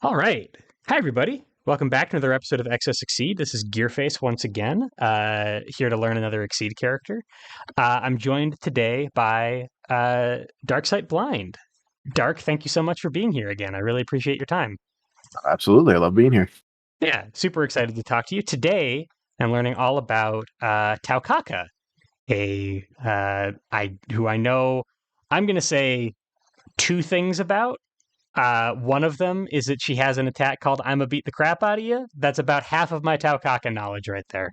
All right. Hi, everybody. Welcome back to another episode of Excess Exceed. This is Gearface once again, here to learn another Exceed character. I'm joined today by DarkSightBlind. Dark, thank you so much for being here again. I really appreciate your time. Absolutely. I love being here. Yeah, super excited to talk to you. Today, I'm learning all about Taokaka, who I know I'm going to say two things about. One of them is that she has an attack called "I'ma beat the crap out of you." That's about half of my Taokaka knowledge right there.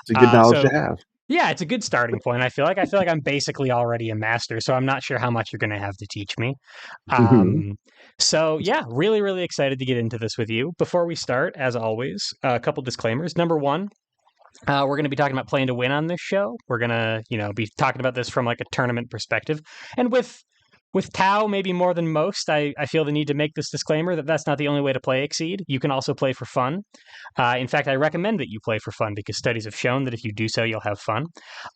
It's a good knowledge to So have. yeah, it's a good starting point. I feel like I'm basically already a master, so I'm not sure how much you're going to have to teach me. Um, so yeah, really, really excited to get into this with you. Before we start, as always, a couple disclaimers. Number one, we're going to be talking about playing to win on this show. We're going to, be talking about this from like a tournament perspective. And with Tau, maybe more than most, I feel the need to make this disclaimer that that's not the only way to play Exceed. You can also play for fun. In fact, I recommend that you play for fun because studies have shown that if you do so, you'll have fun.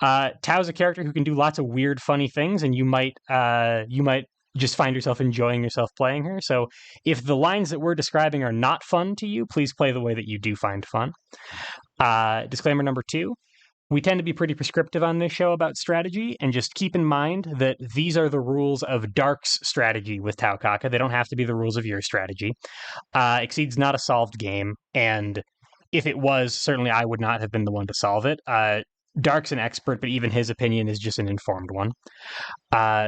Tau is a character who can do lots of weird, funny things, and you might just find yourself enjoying yourself playing her. So if the lines that we're describing are not fun to you, please play the way that you do find fun. Disclaimer number two, we tend to be pretty prescriptive on this show about strategy, and just keep in mind that these are the rules of Dark's strategy with Taokaka. They don't have to be the rules of your strategy. Exceed's not a solved game, and if it was, certainly I would not have been the one to solve it. Dark's an expert, but even his opinion is just an informed one.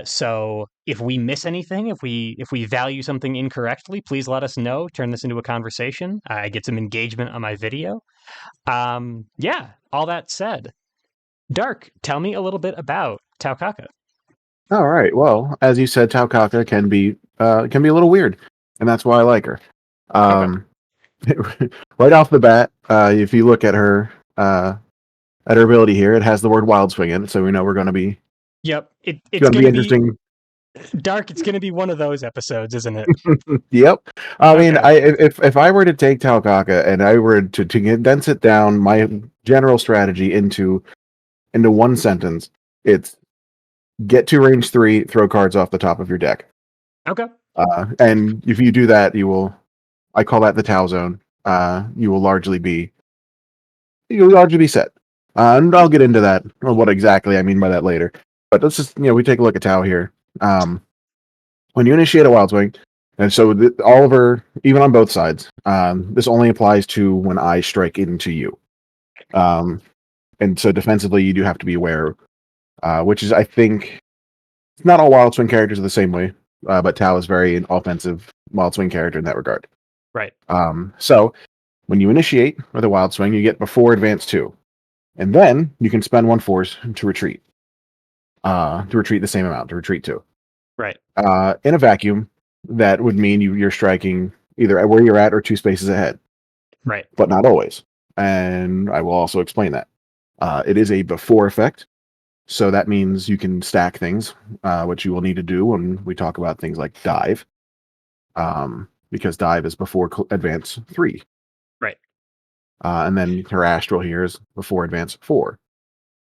So if we miss anything, if we value something incorrectly, please let us know. Turn this into a conversation. I get some engagement on my video. Yeah, all that said, Dark, tell me a little bit about Taokaka. All right. Well, as you said, Taokaka can be a little weird, and that's why I like her. Okay. Um, right off the bat, if you look at her ability here, it has the word Wild Swing in it, so we know we're going to be Yep. It's going to be interesting. Dark. It's going to be one of those episodes, isn't it? Yep. I mean, Okay. if I were to take Taokaka and I were to condense it down, my general strategy into one sentence, it's get to range 3, throw cards off the top of your deck. Okay. And if you do that, I call that the Tau zone. You will largely be set. And I'll get into that, or what exactly I mean by that later. But let's just, we take a look at Tau here. When you initiate a Wild Swing, and so even on both sides, this only applies to when I strike into you. And so defensively, you do have to be aware, which is, I think, not all Wild Swing characters are the same way, but Tau is very an offensive Wild Swing character in that regard. Right. So when you initiate with a Wild Swing, you get before advance 2. And then you can spend 1 force to retreat. To retreat the same amount, to retreat 2. Right. In a vacuum, that would mean you're striking either where you're at or 2 spaces ahead. Right. But not always. And I will also explain that. It is a before effect. So that means you can stack things, which you will need to do when we talk about things like dive. Because dive is before advance 3. Right. And then her astral here is before advance 4.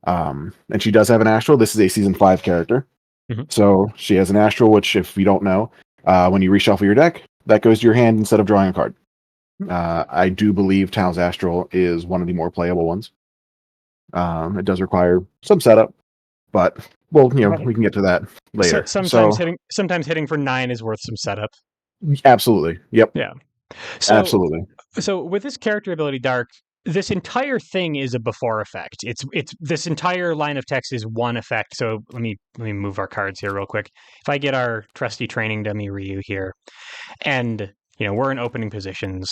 And she does have an astral. This is a season 5 character. Mm-hmm. So she has an astral, which, if you don't know, when you reshuffle your deck, that goes to your hand instead of drawing a card. I do believe Tau's astral is one of the more playable ones. It does require some setup, but we can get to that later. Sometimes hitting for 9 is worth some setup. Absolutely. Yep. Yeah. Absolutely. So with this character ability, Dark, this entire thing is a before effect. It's this entire line of text is one effect. So let me move our cards here real quick. If I get our trusty training dummy Ryu here, and we're in opening positions,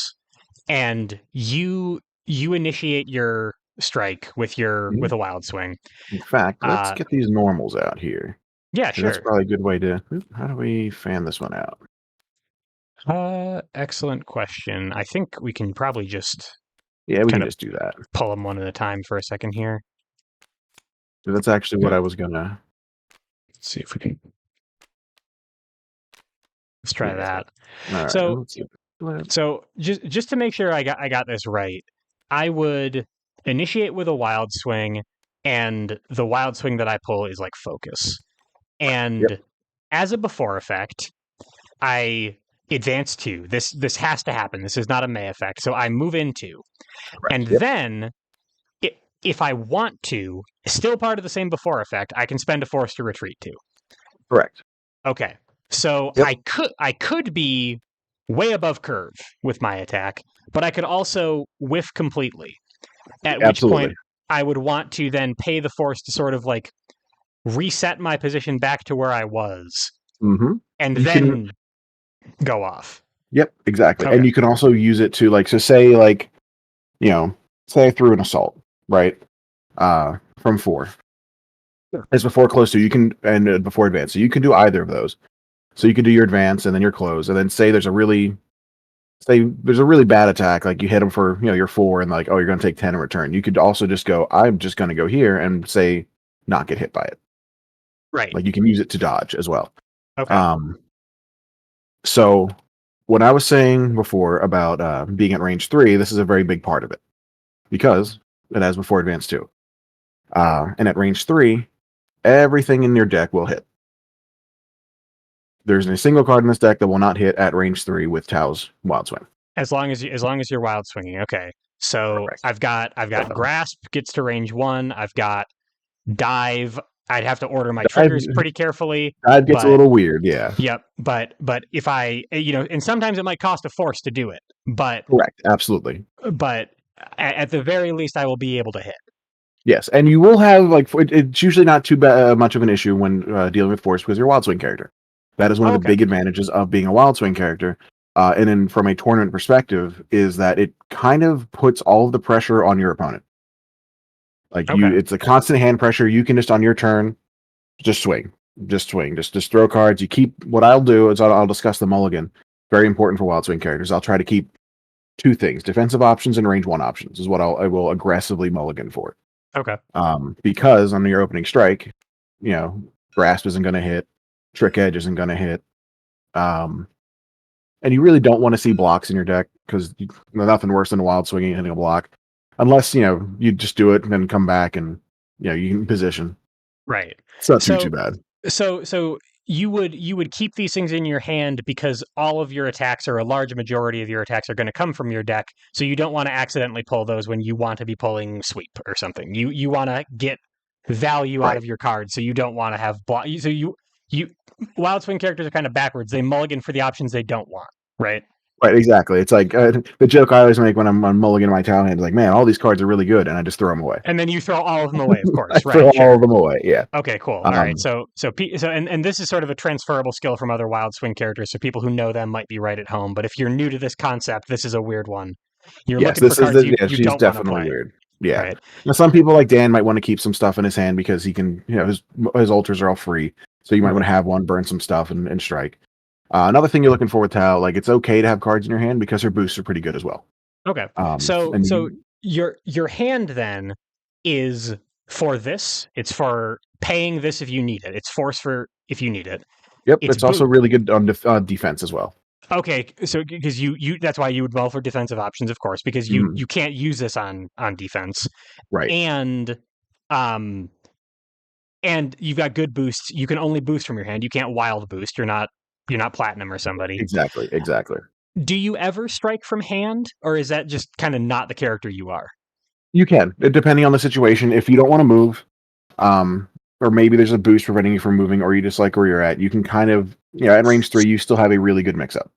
and you initiate your strike with a Wild Swing. In fact, let's get these normals out here. Yeah, sure. That's probably a good way to. How do we fan this one out? Excellent question. I think we can probably just we can just do that. Pull them one at a time for a second here. That's actually what I was gonna. Let's see if we can. Let's try that. Right, so just to make sure I got this right, I would initiate with a Wild Swing, and the Wild Swing that I pull is like focus. And as a before effect, I advance 2. This has to happen. This is not a May effect. So I move into, and Correct. Yep. then if I want to, still part of the same before effect, I can spend a force to retreat to. Correct. Okay. So Yep. I could be way above curve with my attack, but I could also whiff completely. At which Absolutely. point I would want to then pay the force to sort of like reset my position back to where I was, and You then can. go off. Yep. Exactly. Okay. And you can also use it to like, so say like, say I threw an assault, right? From 4. It's before close to, you can, and before advance. So you can do either of those. So you can do your advance and then your close, and then say there's a really bad attack, like you hit them for your 4, and like, oh, you're going to take 10 in return. You could also just go, I'm just going to go here and say not get hit by it. Right. Like you can use it to dodge as well. Okay. So what I was saying before about being at range 3, this is a very big part of it because it has before advance 2. And at range 3, everything in your deck will hit. There's a single card in this deck that will not hit at range 3 with Tao's Wild Swing. As long as you're wild swinging. Okay. So Correct. I've got grasp gets to range 1. I've got dive. I'd have to order my triggers pretty carefully. That gets a little weird, yeah. Yep. But if I and sometimes it might cost a force to do it. But Correct. Absolutely. But at the very least, I will be able to hit. Yes, and you will have it's usually not too much of an issue when dealing with force because you're a Wild Swing character. That is one of the big advantages of being a Wild Swing character. And then from a tournament perspective, is that it kind of puts all of the pressure on your opponent. Like it's a constant hand pressure. You can just on your turn, just swing, just throw cards. You keep. What I'll do is I'll discuss the mulligan. Very important for Wild Swing characters. I'll try to keep 2 things: defensive options and range 1 options. Is what I will aggressively mulligan for. Okay. Because on your opening strike, grasp isn't going to hit, trick edge isn't going to hit, and you really don't want to see blocks in your deck because nothing worse than a wild swinging and hitting a block, unless you just do it and then come back and you can position. Right. It's not too bad. So you would keep these things in your hand because all of your attacks, or a large majority of your attacks, are going to come from your deck. So you don't want to accidentally pull those when you want to be pulling sweep or something. You want to get value out of your cards. So you don't want to have block. So you Wild Swing characters are kind of backwards. They mulligan for the options they don't want. Right. Right, exactly. It's like the joke I always make when I'm on mulligan my town hand is like, man, all these cards are really good, and I just throw them away. And then you throw all of them away, of course. I throw all of them away. Yeah. Okay, cool. All right. So and this is sort of a transferable skill from other Wild Swing characters. So people who know them might be right at home. But if you're new to this concept, this is a weird one. You're looking for cards you don't want to play. Weird. Yeah. Right. Now, some people like Dan might want to keep some stuff in his hand because he can, his altars are all free. So you might want to have one, burn some stuff, and strike. Another thing you're looking for with Tao, like it's okay to have cards in your hand because her boosts are pretty good as well. Okay. So your hand then is for this. It's for paying this if you need it. It's force for if you need it. Yep. It's also really good on defense as well. Okay, so because you that's why you would mull for defensive options, of course, because you can't use this on defense, right? And you've got good boosts. You can only boost from your hand. You can't wild boost. You're not platinum or somebody. Exactly. Do you ever strike from hand, or is that just kind of not the character you are? You can, depending on the situation. If you don't want to move, or maybe there's a boost preventing you from moving, or you just like where you're at, you can kind of, at range 3, you still have a really good mix-up.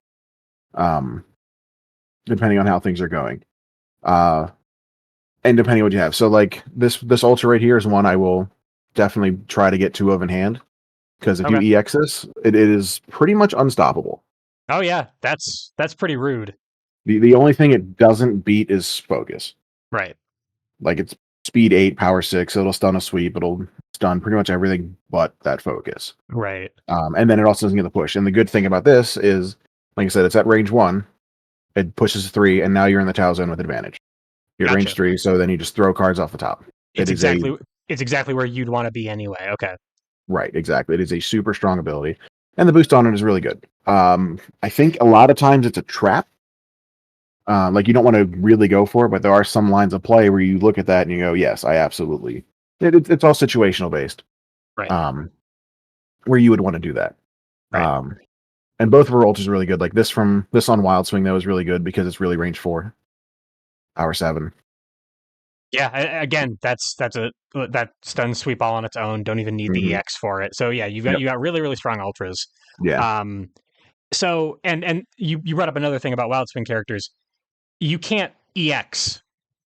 Depending on how things are going. And depending on what you have. So like this ultra right here is one I will definitely try to get 2 of in hand. Because if you EX this, it is pretty much unstoppable. Oh yeah, that's pretty rude. The only thing it doesn't beat is focus. Right. Like it's speed 8, power 6, so it'll stun a sweep, it'll stun pretty much everything but that focus. Right. And then it also doesn't get the push. And the good thing about this is, like I said, it's at range 1, it pushes 3, and now you're in the Tau zone with advantage. You're at range 3, so then you just throw cards off the top. It's exactly where you'd want to be anyway. Okay. Right, exactly. It is a super strong ability. And the boost on it is really good. I think a lot of times it's a trap. Like you don't want to really go for it, but there are some lines of play where you look at that and you go, yes, I absolutely. It's all situational based. Right. Where you would want to do that. Right. And both of her ults is really good. Like this on Wild Swing, that was really good because it's really range 4, power 7. Yeah, again, that stun sweep all on its own. Don't even need the EX for it. So yeah, you got really really strong ultras. Yeah. So and you brought up another thing about Wild Swing characters. You can't EX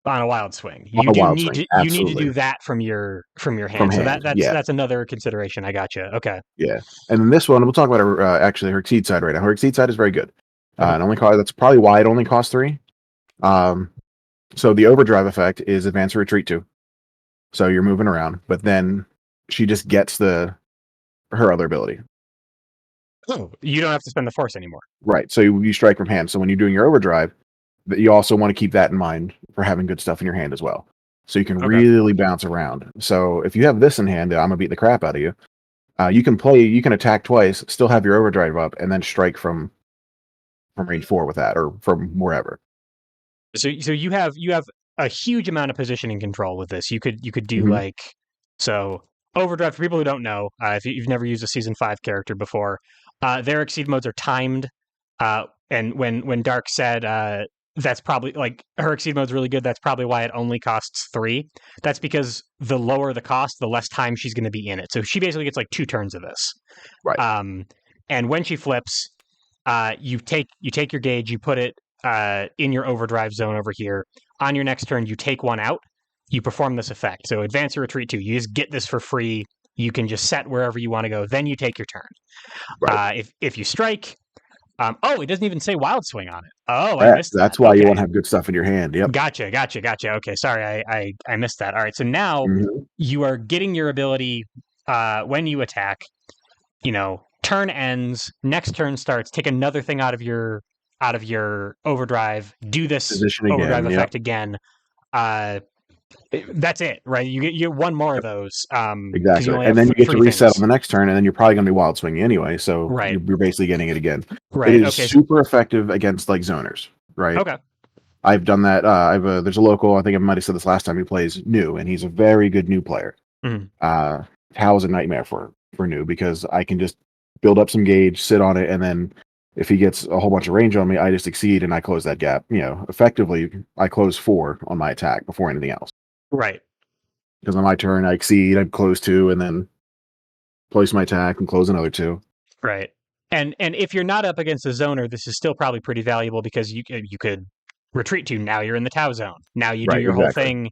on a Wild Swing. On You a do Wild need Swing, to absolutely. do that from your From hand. So hand, yeah. that's another consideration. I got you. Okay. Yeah. And then this one, we'll talk about her, actually her Exceed side right now. Her Exceed side is very good. Okay. That's probably why it only costs 3. So the overdrive effect is advance or retreat 2. So you're moving around, but then she just gets her other ability. Oh, you don't have to spend the force anymore. Right. So you strike from hand. So when you're doing your overdrive, you also want to keep that in mind for having good stuff in your hand as well. So you can really bounce around. So if you have this in hand, I'm gonna beat the crap out of you. You can attack twice, still have your overdrive up, and then strike from range 4 with that, or from wherever. So you have a huge amount of positioning control with this. You could do like so overdrive for people who don't know. If you've never used a season 5 character before, their exceed modes are timed. And when Dark said that's probably like her exceed mode's really good. That's probably why it only costs 3. That's because the lower the cost, the less time she's going to be in it. So she basically gets like 2 turns of this. Right. And when she flips, you take your gauge, you put it in your overdrive zone over here. On your next turn, you take 1 out. You perform this effect. So advance or retreat 2. You just get this for free. You can just set wherever you want to go. Then you take your turn. Right. If you strike, it doesn't even say Wild Swing on it. Oh, I missed that. That's why you want to have good stuff in your hand. Yep. Gotcha. Okay, sorry, I missed that. All right, so now you are getting your ability when you attack. Turn ends, next turn starts. Take another thing out of your overdrive. Do this Position overdrive again, effect again. That's it, right? You get 1 more of those. Exactly, you only and have then you get to reset things. on the next turn, and then you're probably going to be Wild Swinging anyway. So Right. you're basically getting it again. Right. It is super effective against like zoners. Right. Okay. I've done that. There's a local. I think I might have said this last time. He plays new, and he's a very good new player. Hal is a nightmare for new because I can just build up some gauge, sit on it, and then if he gets a whole bunch of range on me, I just exceed and I close that gap. Effectively, I close 4 on my attack before anything else. Right. Because on my turn, I exceed, I close 2, and then place my attack and close another 2. Right. And if you're not up against a zoner, this is still probably pretty valuable because you could retreat to. Now you're in the Tau zone. Now you do your whole thing.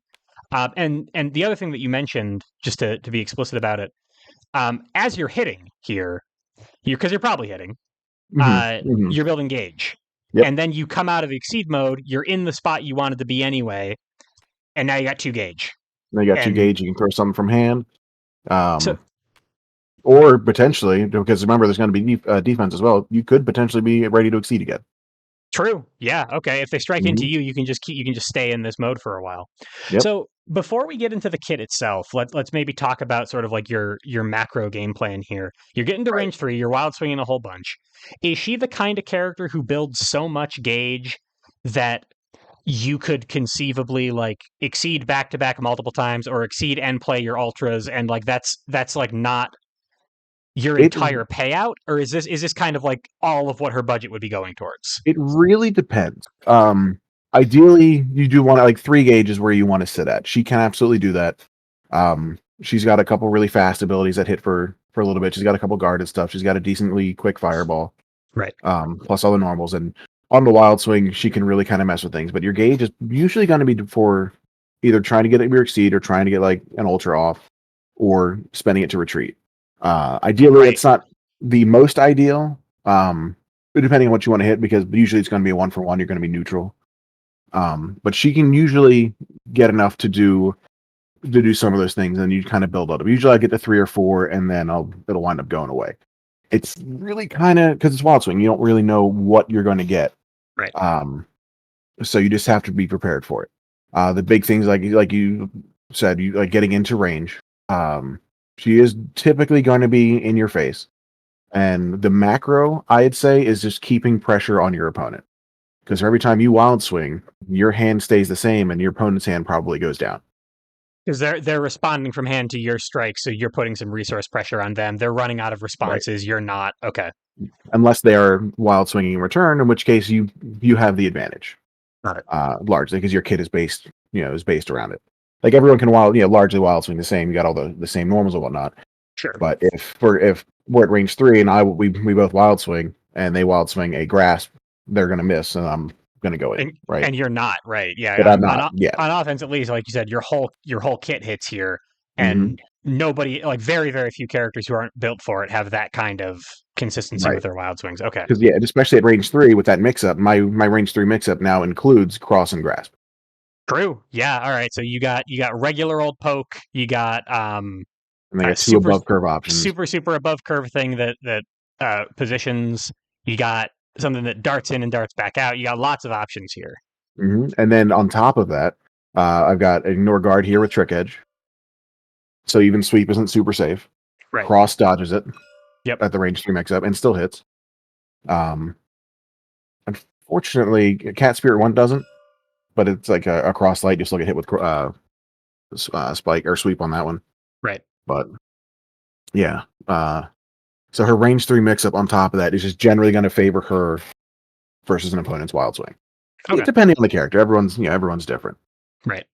And the other thing that you mentioned, just to be explicit about it, as you're hitting here, because you're probably hitting, you're building gauge. Yep. And then you come out of exceed mode, you're in the spot you wanted to be anyway, and now you got 2 gauge. Now you got 2 gauge, you can throw something from hand. Or potentially, because remember, there's going to be defense as well. You could potentially be ready to exceed again. True. Yeah. Okay. If they strike into you, you can just stay in this mode for a while. Yep. So before we get into the kit itself, let's maybe talk about sort of like your macro game plan here. You're getting to range 3. You're wild swinging a whole bunch. Is she the kind of character who builds so much gauge that you could conceivably like exceed back to back multiple times, or exceed and play your ultras, and like that's like not your entire payout, or is this kind of like all of what her budget would be going towards? It really depends. Ideally, you do want like 3 gauges where you want to sit at. She can absolutely do that. She's got a couple really fast abilities that hit for a little bit. She's got a couple guarded stuff. She's got a decently quick fireball. Right. Plus all the normals. And on the wild swing, she can really kind of mess with things. But your gauge is usually going to be for either trying to get your exceed or trying to get like an ultra off, or spending it to retreat. Ideally, it's not the most ideal, depending on what you want to hit, because usually it's going to be a 1-for-1. You're going to be neutral. But she can usually get enough to do some of those things, and you kind of build up. Usually I get to 3 or 4, and then it'll wind up going away. It's really kind of, because it's wild swing, you don't really know what you're going to get. Right. So you just have to be prepared for it. The big things, like you said, you like getting into range. She is typically going to be in your face. And the macro, I'd say, is just keeping pressure on your opponent. Because every time you wild swing, your hand stays the same and your opponent's hand probably goes down. Because they're responding from hand to your strike, so you're putting some resource pressure on them. They're running out of Right. responses. You're not. Okay. Unless they are wild swinging in return, in which case you have the advantage. Got it. Largely because your kit is based around it. Like everyone can largely wild swing the same. You got all the same normals and whatnot. Sure. But if we're at range 3 and we both wild swing and they wild swing a grasp, they're gonna miss and I'm gonna go in, right? And you're not, right? Yeah. But I'm not. Yeah. On offense, at least, like you said, your whole kit hits here, Mm-hmm. and nobody, like very very few characters who aren't built for it have that kind of consistency with their wild swings. Okay. Because especially at range 3 with that mix up, my range 3 mix up now includes cross and grasp. True. Yeah. All right. So you got regular old poke. You got And they got two above curve options. Super above curve thing that positions. You got something that darts in and darts back out. You got lots of options here. Mm-hmm. And then on top of that, I've got ignore guard here with trick edge. So even sweep isn't super safe. Right. Cross dodges it. Yep. At the range 3 mix up and still hits. Unfortunately, Cat Spirit 1 doesn't, but it's like a cross light. You still get hit with spike or sweep on that one. Right. But yeah. So her range 3 mix up on top of that is just generally going to favor her versus an opponent's wild swing. Okay. Depending on the character, everyone's different. Right.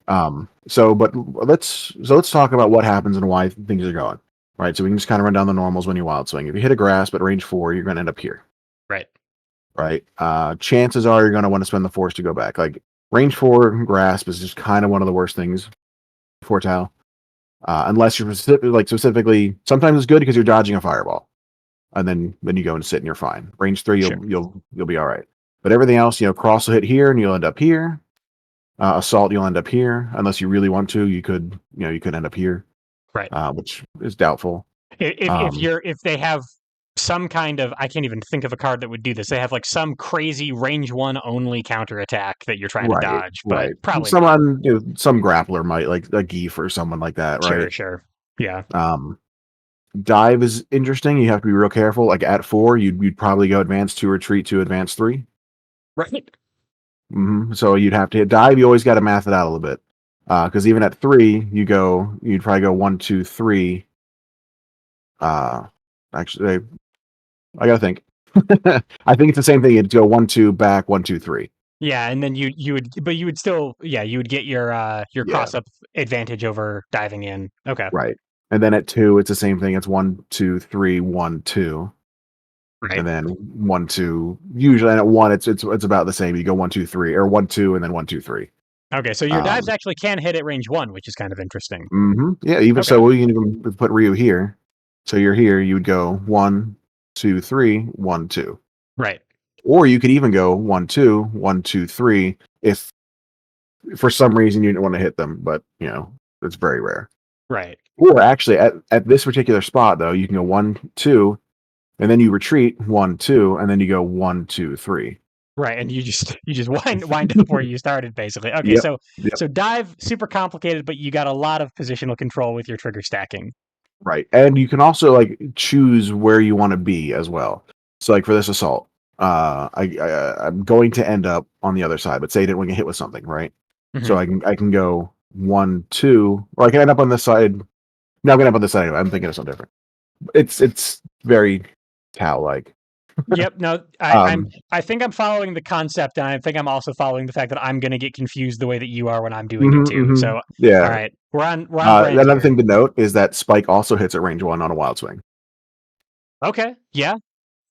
So let's talk about what happens and why things are going. Right. So we can just kind of run down the normals when you wild swing. If you hit a grasp at range 4, you're going to end up here. Right. Right. Chances are you're going to want to spend the force to go back. Like range 4 grasp is just kind of one of the worst things for Tau. Unless you're specifically, sometimes it's good because you're dodging a fireball, and then you go and sit and you're fine. Range 3, you'll be all right. But everything else, cross will hit here and you'll end up here. Assault, you'll end up here. Unless you really want to, you could end up here. Right. Which is doubtful. If they have some kind of, I can't even think of a card that would do this. They have like some crazy range 1 only counterattack that you're trying to dodge, but probably some grappler might, like a Geef or someone like that, right? Sure. Yeah. Dive is interesting. You have to be real careful. Like at 4, you'd probably go advance 2, retreat 2, advance 3. Right. Mm-hmm. So you'd have to hit dive. You always got to math it out a little bit. Because even at 3, you'd probably go 1, 2, 3. Actually, I gotta think. I think it's the same thing. You'd go 1, 2, back 1, 2, 3. Yeah, and then you would get your cross up advantage over diving in. Okay. Right. And then at 2, it's the same thing. It's 1, 2, 3, 1, 2. Right. And then 1, 2. Usually, and at 1, it's about the same. You go 1, 2, 3, or 1, 2, and then 1, 2, 3. Okay, so your dives actually can hit at range 1, which is kind of interesting. Mm-hmm. Yeah, even so, we can even put Ryu here. So you're here. You would go 1, 2, 3, 1, 2. Right. Or you could even go 1, 2, 1, 2, 3. If for some reason you didn't want to hit them, but it's very rare. Right. Or actually, at this particular spot though, you can go 1, 2, and then you retreat 1, 2, and then you go 1, 2, 3. Right, and you just wind up where you started, basically. Okay, so dive, super complicated, but you got a lot of positional control with your trigger stacking. Right, and you can also choose where you want to be as well. So for this assault, I'm going to end up on the other side, but say I didn't want to get hit with something, right? Mm-hmm. So I can go 1, 2, or I can end up on this side. No, I'm going to end up on this side anyway. I'm thinking of something different. It's very Tau-like. Yep. No, I think I'm following the concept, and I think I'm also following the fact that I'm going to get confused the way that you are when I'm doing it too. Mm-hmm. So yeah. All right, we're on another thing to note is that Spike also hits at range 1 on a wild swing. Okay. Yeah.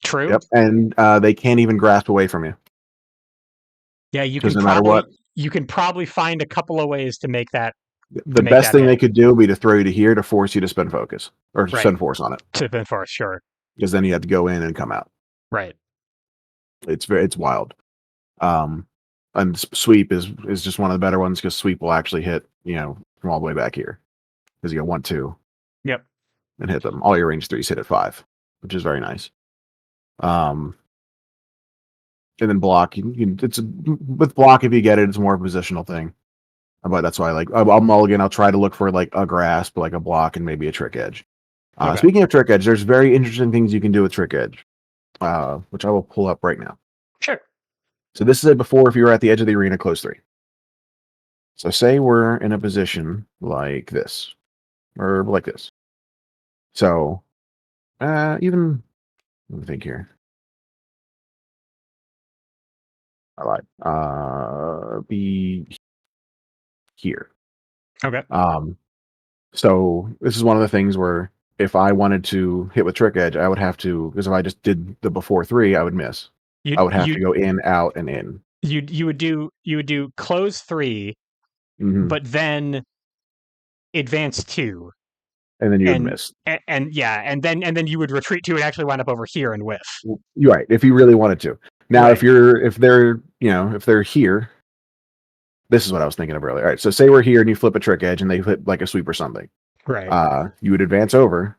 True. Yep. And they can't even grasp away from you. Yeah, you can matter what. You can probably find a couple of ways to make that. The best thing they could do would be to throw you to here to force you to spend focus or spend force on it. To spend force, sure. Because then you have to go in and come out. Right. It's wild. And sweep is just one of the better ones because sweep will actually hit from all the way back here because you go 1, 2. Yep. And hit them. All your range 3s hit at 5, which is very nice. And then block. With block, if you get it, it's more of a positional thing. But that's why I'll mulligan. I'll try to look for a grasp, a block, and maybe a trick edge. Speaking of trick edge, there's very interesting things you can do with trick edge, which I will pull up right now. Sure. So this is it before if you were at the edge of the arena, close 3. So say we're in a position like this, or like this. So even let me think here. I lied. Be here. Okay. Um, so this is one of the things where if I wanted to hit with trick edge, I would have to, because if I just did the before 3, I would miss. You I would have you to go in, out, and in. you would do close 3, Hmm. but then advance 2, And then you would and, miss. and yeah, and then you would retreat 2 and actually wind up over here and whiff. You're right. If you really wanted to. Now, Right. if they're here, this is what I was thinking of earlier. All right. So say we're here and you flip a trick edge and they hit like a sweep or something. Right. You would advance over,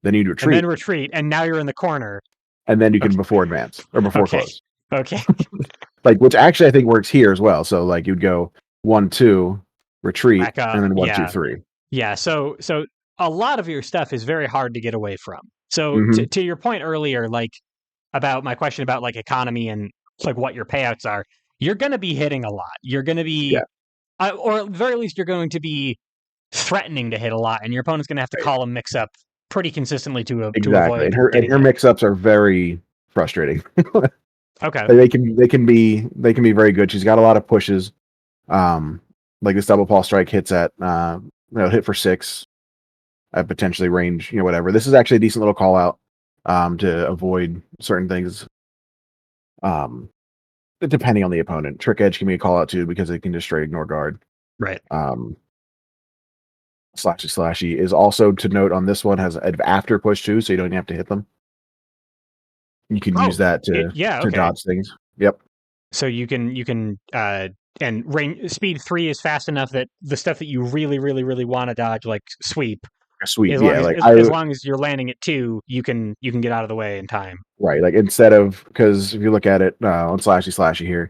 then you'd And then retreat, retreat, and now you're in the corner. and then you can Okay. before advance or before Okay. close. Okay. Like, which actually I think works here as well. So like you'd go 1, 2, retreat, Back up. and then 1, 2, Yeah. 3. Yeah. So a lot of your stuff is very hard to get away from. So Mm-hmm. to your point earlier, like about my question about like economy and like what your payouts are, you're going to be hitting a lot. You're going to be, Yeah. or at the very least, you're going to be threatening to hit a lot, and your opponent's going to have to Right. call a mix up pretty consistently to Exactly. avoid And her getting hit. mix-ups are very frustrating. Okay. They can be very good. She's got a lot of pushes. Like this double paw strike hits at hit for 6 at potentially range, whatever. This is actually a decent little call out to avoid certain things. Depending on the opponent. Trick edge can be a call out too because it can just straight ignore guard. Right. Slashy is also to note on this one has an after push too, so you don't even have to hit them. You can use that yeah. to Okay. dodge things. Yep. So you can and range speed 3 is fast enough that the stuff that you really want to dodge, like sweep, Sweet. Yeah, like as long as you're landing at 2, you can get out of the way in time. right. Like instead of, because if you look at it on Slashy here,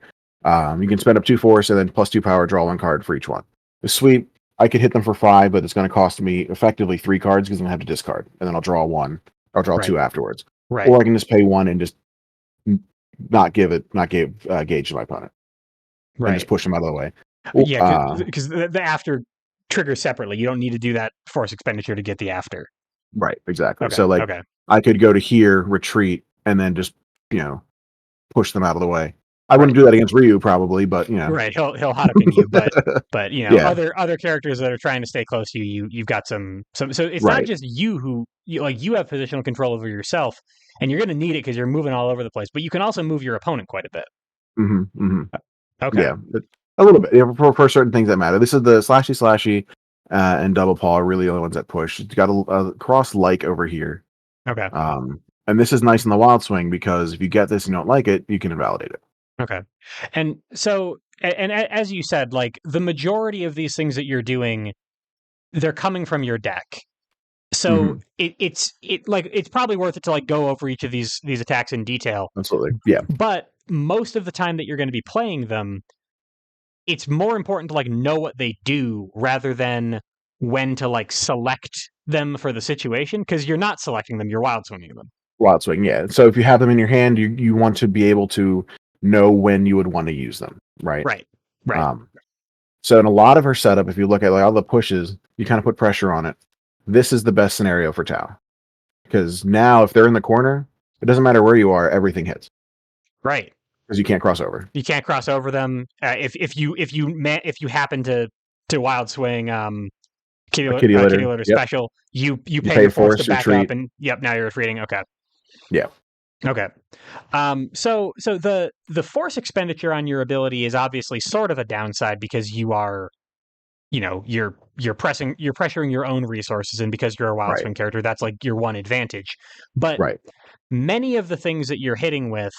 you can spend up 2 force and then plus 2 power, draw 1 card for each one. The sweep, I could hit them for 5, but it's going to cost me effectively 3 cards because I'm going to have to discard, and then I'll draw 1. I'll draw 2 afterwards. Right. Or I can just pay 1 and just not give gauge to my opponent. Right. And just push them out of the way. Yeah, because the after triggers separately. You don't need to do that force expenditure to get the after. Right, exactly. Okay. So like I could go to here, retreat, and then just push them out of the way. I wouldn't do that against Ryu probably, but right, he'll Hadouken you, but yeah. other characters that are trying to stay close to you've got some. So it's right. not just you who you have positional control over yourself, and you're going to need it because you're moving all over the place. But you can also move your opponent quite a bit. Mm-hmm, mm-hmm. Okay. Yeah, a little bit for certain things that matter. This is the slashy, and double paw are really the only ones that push. It's got a cross like over here. Okay. And this is nice in the wild swing because if you get this and you don't like it, you can invalidate it. Okay. And so, and as you said, like the majority of these things that you're doing, they're coming from your deck. So it's probably worth it to like go over each of these attacks in detail. Absolutely. Yeah. But most of the time that you're going to be playing them, it's more important to like know what they do rather than when to like select them for the situation, because you're not selecting them, you're wild swinging them. Wild swing, yeah. So if you have them in your hand, you want to be able to know when you would want to use them, right? Right. So in a lot of her setup, if you look at like all the pushes, you kind of put pressure on it. This is the best scenario for Tao, because now if they're in the corner, it doesn't matter where you are, everything hits. Right. Because you can't cross over. You can't cross over them. If you happen to wild swing Kitty Litter special, you pay your force to back retreat. Up, and now you're retreating. Okay. Yeah. Okay. So the force expenditure on your ability is obviously sort of a downside because you are, you're pressuring your own resources, and because you're a wild swing character, that's like your one advantage. But many of the things that you're hitting with,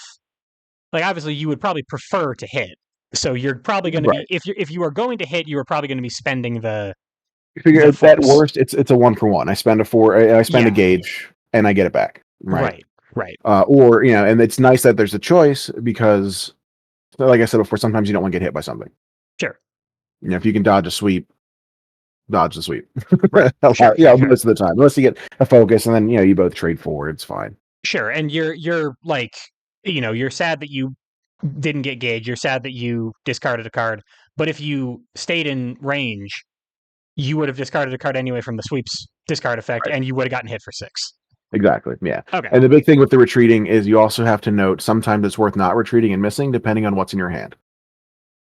like obviously you would probably prefer to hit. So you're probably going to be, if you are going to hit, you are probably going to be spending the. You figure at worst, it's a 1-for-1. I spend a gauge and I get it back. Right. Or and it's nice that there's a choice because, like I said before, sometimes you don't want to get hit by something. Sure. If you can dodge the sweep. Right. Most of the time, unless you get a focus and then you both trade forward, it's fine. Sure, and you're like you're sad that you didn't get gauge. You're sad that you discarded a card. But if you stayed in range, you would have discarded a card anyway from the sweeps discard effect, Right. and you would have gotten hit for 6. Exactly. Yeah. Okay. And the big thing with the retreating is you also have to note sometimes it's worth not retreating and missing depending on what's in your hand.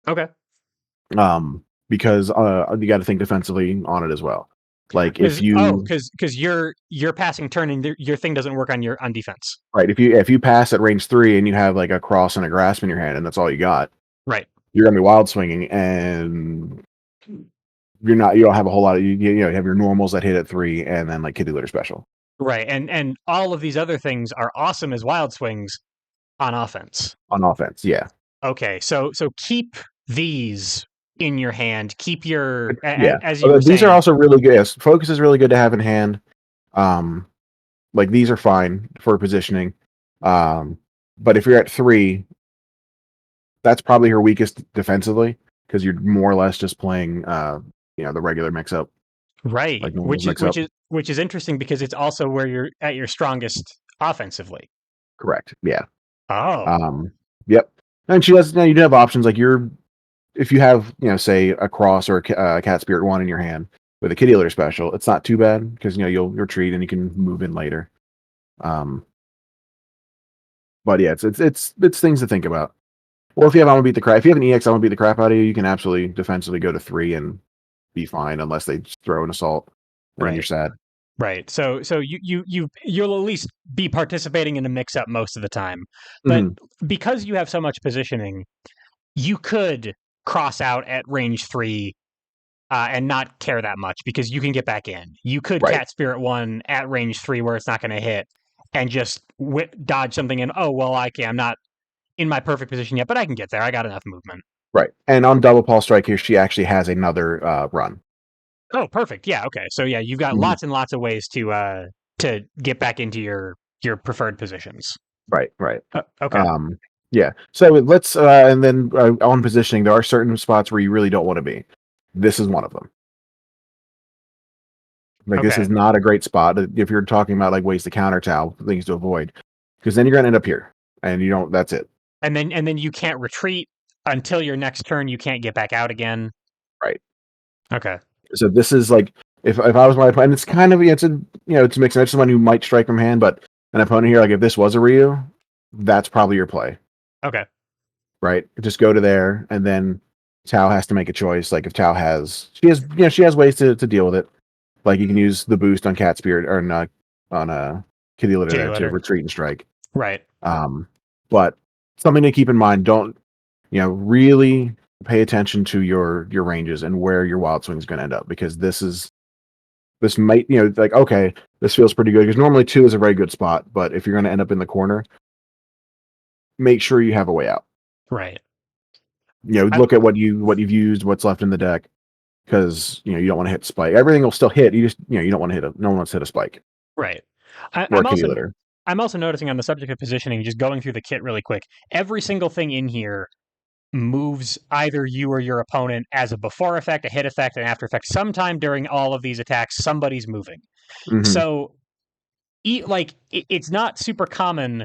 Okay. Because you got to think defensively on it as well. Like if you because you're passing turn and your thing doesn't work on defense. right, if you pass at range 3 and you have like a cross and a grasp in your hand and that's all you got, right, you're gonna be wild swinging and you don't have a whole lot of you have your normals that hit at 3 and then like kitty litter special. Right, and all of these other things are awesome as wild swings on offense. On offense, yeah. Okay, so keep these in your hand. Keep your yeah. as you were These saying, are also really good. Yes, focus is really good to have in hand. Like these are fine for positioning. But if you're at 3, that's probably her weakest defensively because you're more or less just playing the regular mix up. right, Like which is interesting because it's also where you're at your strongest offensively. Correct. Yeah. Oh. Yep. And she has. Now you do have options like if you have say a cross or a cat spirit 1 in your hand with a kitty litter special, it's not too bad because you'll retreat and you can move in later. But yeah, it's things to think about. Or if you have I'm gonna beat the crap, if you have an EX I'm gonna beat the crap out of you, you can absolutely defensively go to 3 and be fine unless they throw an assault. And then you're sad. Right. So you'll at least be participating in a mix up most of the time. But because you have so much positioning, you could cross out at range 3 and not care that much because you can get back in. You could cat spirit 1 at range 3 where it's not going to hit and just dodge something and I'm not in my perfect position yet, but I can get there. I got enough movement. Right. And on double Paul strike here, she actually has another run. Oh, perfect. Yeah. Okay. So yeah, you've got lots and lots of ways to get back into your preferred positions. Right. Right. Okay. Yeah. So let's and then on positioning, there are certain spots where you really don't want to be. This is one of them. Like this is not a great spot if you're talking about like ways to counter Tau, things to avoid, because then you're gonna end up here, and you don't. That's it. And then you can't retreat until your next turn. You can't get back out again. Right. Okay. So this is like if I was my opponent, it's kind of it's a it's a mix of someone who might strike from hand, but an opponent here, like if this was a Ryu, that's probably your play. Okay. Right. Just go to there, and then Tau has to make a choice. Like if Tau she has ways to deal with it. Like you can use the boost on Cat Spirit or not on a Kitty Litter to retreat and strike. Right. But something to keep in mind: don't really pay attention to your ranges and where your wild swing is going to end up because this might like okay, this feels pretty good because normally 2 is a very good spot, but if you're going to end up in the corner, make sure you have a way out. Right. Look at what you've used, what's left in the deck. Because you don't want to hit spike. Everything will still hit. You just you don't want to hit no one wants to hit a spike. Right. I'm also noticing on the subject of positioning, just going through the kit really quick. Every single thing in here moves either you or your opponent as a before effect, a hit effect, an after effect. Sometime during all of these attacks, somebody's moving. So, it's not super common.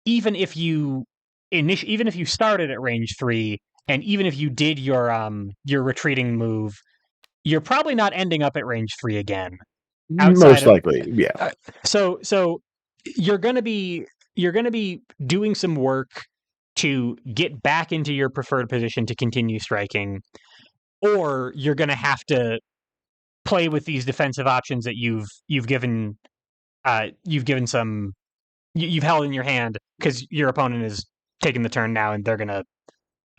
Even if you started at range 3. And even if you did your retreating move, you're probably not ending up at range 3 again. Most likely, yeah. So you're gonna be doing some work to get back into your preferred position to continue striking, or you're gonna have to play with these defensive options that you've given some you've held in your hand because your opponent is taking the turn now and they're gonna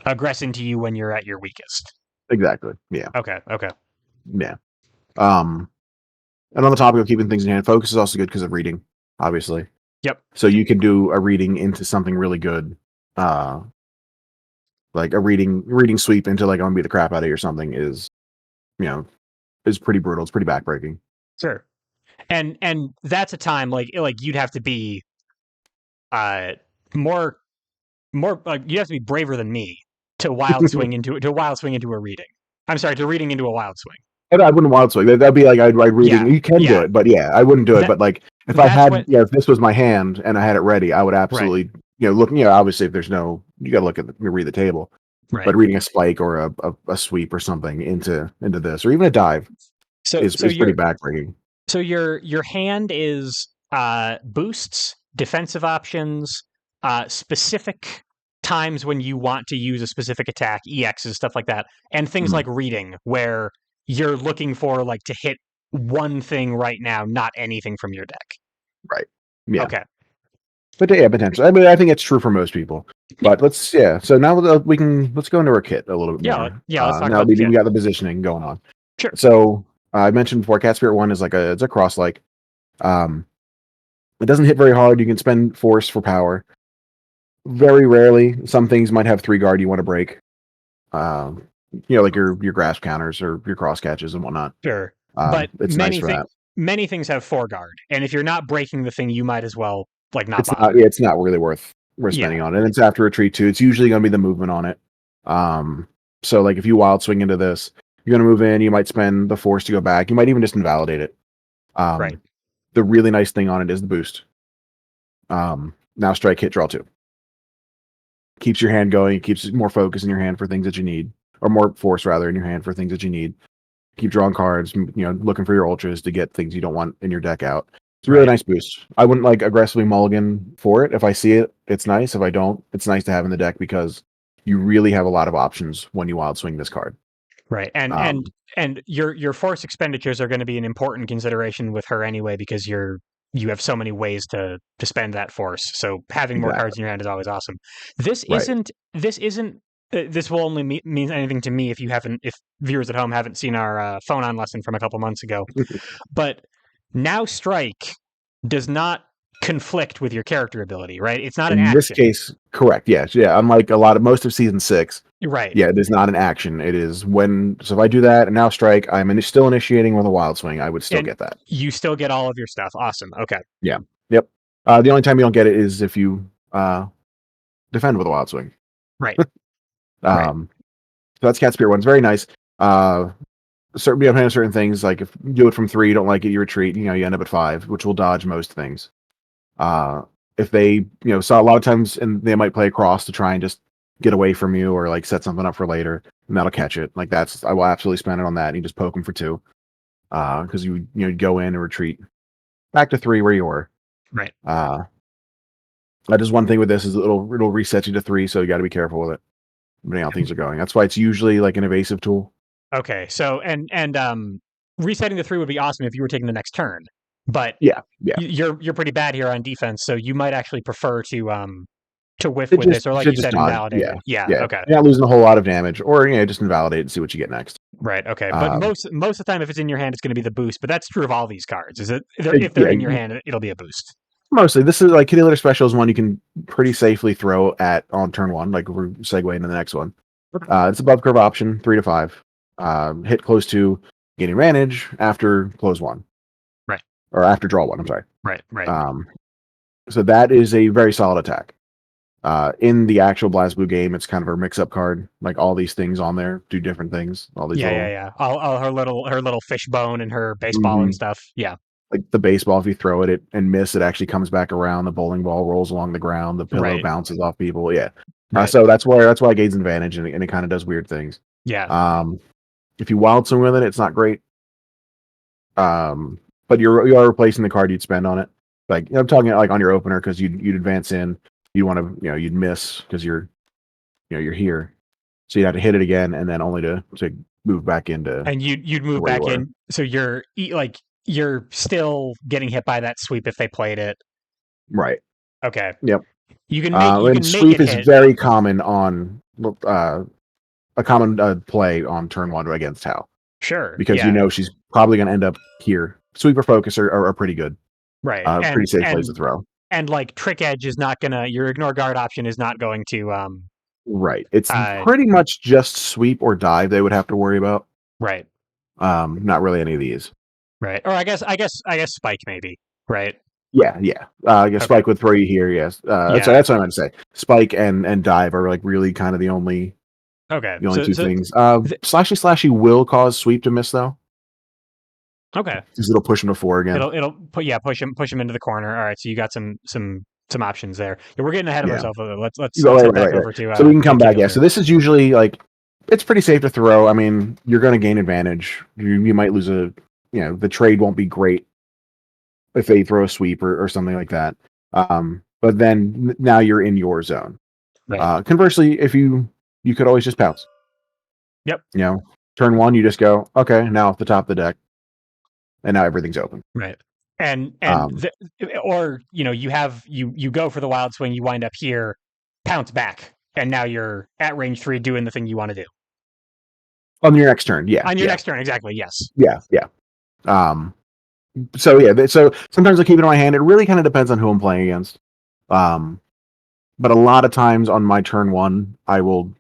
aggress into you when you're at your weakest. Exactly. Yeah. Okay. Yeah. And on the topic of keeping things in hand, focus is also good because of reading, obviously. Yep. So you can do a reading into something really good, like a reading sweep into like I'm gonna beat the crap out of you or something is pretty brutal. It's pretty backbreaking. Sure. And that's a time like you'd have to be more like you'd have to be braver than me to wild swing into a reading. I'm sorry, to reading into a wild swing. I wouldn't wild swing. That'd be like I'd reading. You can do it, but I wouldn't do it. But like if I had, if this was my hand and I had it ready, I would absolutely looking, obviously if there's no, you got to read the table, Right. but reading a spike or a sweep or something into this, or even a dive So is so pretty your backbreaking. so your hand is boosts, defensive options, specific times when you want to use a specific attack, EXs, stuff like that, and things Mhm. like reading, where you're looking for like to hit one thing right now, not anything from your deck. Right. Yeah. Okay. But yeah, potentially. I mean, I think it's true for most people. Yeah. But so now let's go into our kit a little bit Yeah. more. Yeah. Let's talk Now about the we kit. got the positioning going on. Sure. So I mentioned before, Cat Spirit 1 is it's a cross like. Um, it doesn't hit very hard. You can spend force for power. Very rarely, some things might have 3 guard you want to break. Um, like your grasp counters or your cross catches and whatnot. Sure. But It's nice for that. many things have 4 guard, and if you're not breaking the thing, you might as well like not It's not bother. yeah, it's not really worth Yeah. spending on, and it's after retreat too. It's usually going to be the movement on it. So like if you wild swing into this, you're going to move in. You might spend the force to go back. You might even just invalidate it. Right. The really nice thing on it is the boost. Now strike, hit, draw 2. Keeps your hand going. It keeps more focus in your hand for things that you need, or more force rather in your hand for things that you need. Keep drawing cards. Looking for your ultras to get things you don't want in your deck out. It's a really Right. nice boost. I wouldn't like aggressively mulligan for it. If I see it, it's nice. If I don't, it's nice to have in the deck because you really have a lot of options when you wild swing this card. Right. Um, And your force expenditures are going to be an important consideration with her anyway because you have so many ways to spend that force. So having more exactly. cards in your hand is always awesome. Right. This isn't this will only mean anything to me if viewers at home haven't seen our phone on lesson from a couple months ago. But now strike does not conflict with your character ability, right? It's not an In this action. case, correct. Yes. Yeah. Unlike most of season 6, Right. yeah, it is not an action. It is when. So if I do that and now strike, still initiating with a wild swing. I would still And get that. you still get all of your stuff. Awesome. Okay. Yeah. Yep. The only time you don't get it is if you defend with a wild swing. Right. Right. Um, so that's Cat Spirit 1. It's very nice. Certain things like if you do it from 3, you don't like it, you retreat. You end up at 5, which will dodge most things. If they, so a lot of times, and they might play across to try and just get away from you or like set something up for later, and that'll catch it. Like I will absolutely spend it on that. And you just poke them for 2, because you go in and retreat back to 3 where you were. Right. That is one thing with this is it'll reset you to 3, so you got to be careful with it. Depending on how things are going. That's why it's usually like an evasive tool. Okay. So resetting the 3 would be awesome if you were taking the next turn. But Yeah. you're pretty bad here on defense, so you might actually prefer to whiff It with just this, or like should you just said, dodge. invalidate Yeah. it. Yeah. Yeah. Okay. You're not losing a whole lot of damage, or just invalidate and see what you get next. Right. Okay. But Um, most of the time, if it's in your hand, it's going to be the boost. But that's true of all these cards. Is it? If they're yeah, in your hand, it'll be a boost. mostly this is like Kitty Litter Special is one you can pretty safely throw at on turn 1. Like we're segue into the next one. It's above curve option 3 to 5. Hit close 2, gain advantage after close 1. Right. Or after draw 1. I'm sorry. Right. Right. So that is a very solid attack. In the actual BlazBlue game, it's kind of a mix-up card. Like all these things on there do different things. All these Yeah. little, Yeah. Yeah. All her little fish bone and her baseball and Mhm. stuff. Yeah. like the baseball. If you throw it and miss, it actually comes back around. The bowling ball rolls along the ground. The pillow Right. bounces off people. Yeah. Right. So that's why it gains advantage, and it kind of does weird things. Yeah. If you wild swing with it, it's not great. But you are replacing the card you'd spend on it. Like I'm talking like on your opener because you'd advance in. You want to you'd miss because you're here, so you'd have to hit it again and then only to move back into And you'd move where you back were. in, so you're still getting hit by that sweep if they played it. Right. Okay. Yep. You can And make sweep it is hit. very common on a common play on turn 1 against Tao Sure. because Yeah. she's probably going to end up here. Sweep or focus are pretty good. Right. Pretty safe plays to throw. And like trick edge is not gonna your ignore guard option is not going to Right. It's uh pretty much just sweep or dive they would have to worry about. right. Not really any of these. Right. Or I guess spike maybe. Right. Yeah. I guess Okay. Spike would throw you here. Yes. That's Yeah. what I meant to say. Spike and dive are like really kind of the only Okay. 2 So things. th- Slashy will cause sweep to miss though, okay. because it'll push him to 4 again. It'll push him into the corner. All right. So you got some some options there. Yeah, we're getting ahead of ourselves. Let's Right, head right, back right, over right. to So we can come back. Caleb Yeah. here. So this is usually like it's pretty safe to throw. I mean, you're going to gain advantage. You might lose the trade won't be great if they throw a sweep or something like that. But then now you're in your zone. Right. Conversely, if you could always just pounce. Yep. Turn one, you just go, okay, now off the top of the deck, and now everything's open. Right. And Um, or you go for the wild swing, you wind up here, pounce back, and now you're at range 3 doing the thing you want to do. on your next turn, yeah. On your next turn, exactly, yes. Yeah. So sometimes I keep it in my hand. It really kind of depends on who I'm playing against. But a lot of times on my turn one, I will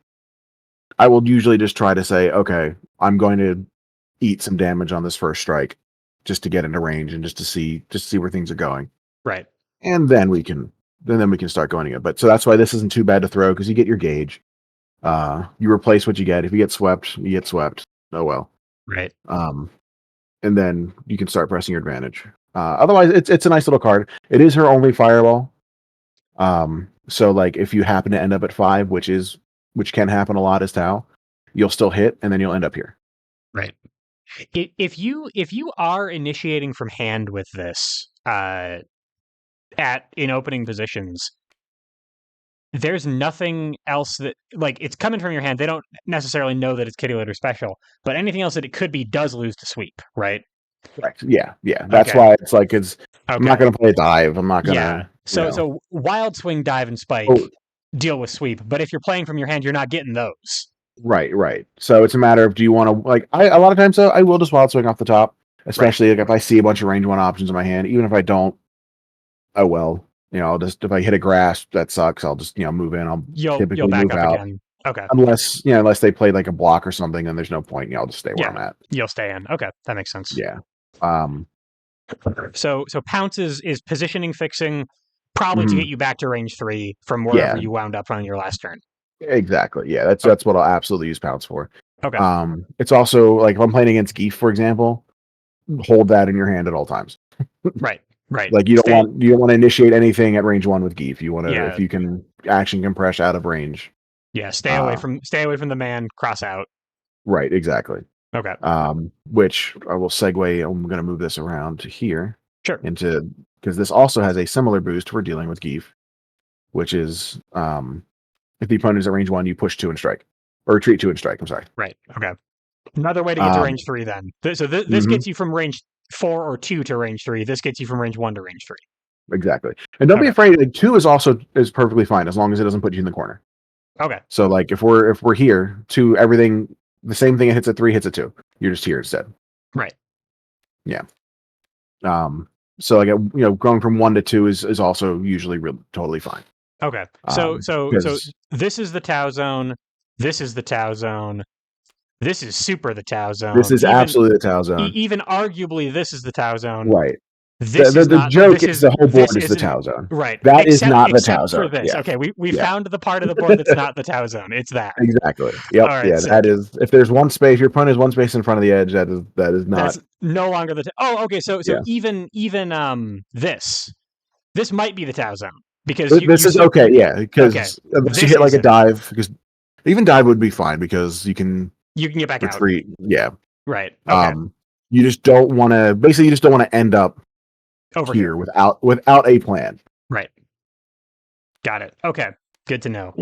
usually just try to say, okay, I'm going to eat some damage on this first strike just to get into range and just to see where things are going. Right. And then we can start going again. But so that's why this isn't too bad to throw, because you get your gauge. You replace what you get. If you get swept, you get swept. Oh well. Right. And then you can start pressing your advantage. Otherwise, it's a nice little card. It is her only fireball. So like if you happen to end up at 5, which can happen a lot as Tau, you'll still hit, and then you'll end up here. Right. If you are initiating from hand with this in opening positions, there's nothing else that, like, it's coming from your hand. They don't necessarily know that it's Kitty Litter special, but anything else that it could be does lose to sweep, right? Correct. Yeah. That's why it's like I'm not going to play a dive. I'm not going to. Yeah. So wild swing, dive, and spike deal with sweep, but if you're playing from your hand, you're not getting those. Right. So it's a matter of, do you want to, like, a lot of times I will just wild swing off the top, especially like if I see a bunch of range 1 options in my hand. Even if I don't, oh well. I'll just, if I hit a grasp, that sucks. I'll just move in. I'll typically back move up out. Again. Okay. Unless they play like a block or something, then there's no point. I'll just stay where I'm at. You'll stay in. Okay, that makes sense. Yeah. So pounce is positioning fixing, probably to get you back to range 3 from wherever you wound up on your last turn. Exactly. Yeah, that's what I'll absolutely use pounce for. Okay. It's also like if I'm playing against Geef, for example, hold that in your hand at all times. Right. Like you don't want to initiate anything at range 1 with Geef. You want to, if you can action compress out of range. Yeah, stay away from the man, cross out. Right, exactly. Okay. Which I will segue. I'm going to move this around to here. Sure. Because this also has a similar boost for dealing with Geef, which is if the opponent is at range 1, you push 2 and strike, or retreat 2 and strike. I'm sorry. Right. Okay. Another way to get to range 3 then. So this gets you from range 4 or 2 to range 3. This gets you from range 1 to range 3. Exactly. And don't be afraid. Like, 2 is perfectly fine as long as it doesn't put you in the corner. Okay. So like if we're here, 2, everything, the same thing it hits at 3 hits at 2. You're just here instead. Right. Yeah. So like going from 1 to 2 is also usually totally fine. Okay. So this is the Tau zone. This is the Tau zone. This is super the Tau zone. This is absolutely the Tau zone. Even arguably, this is the Tau zone. Right. The joke is the whole board is the Tau zone. Right. That is not the Tau zone. For this. Yeah. Okay, we found the part of the board that's not the Tau zone. It's that. Exactly. Yep. Right, yeah. That is, if there's one space, your opponent is one space in front of the edge. That is not. That's no longer the. Okay. So even this might be the Tau zone because this is okay. Yeah, because unless you hit like a dive, because even dive would be fine because you can get back retreat. out. Yeah. Right. Okay. You just don't want to. Basically, you just don't want to end up over here without a plan. Right. Got it. Okay. Good to know.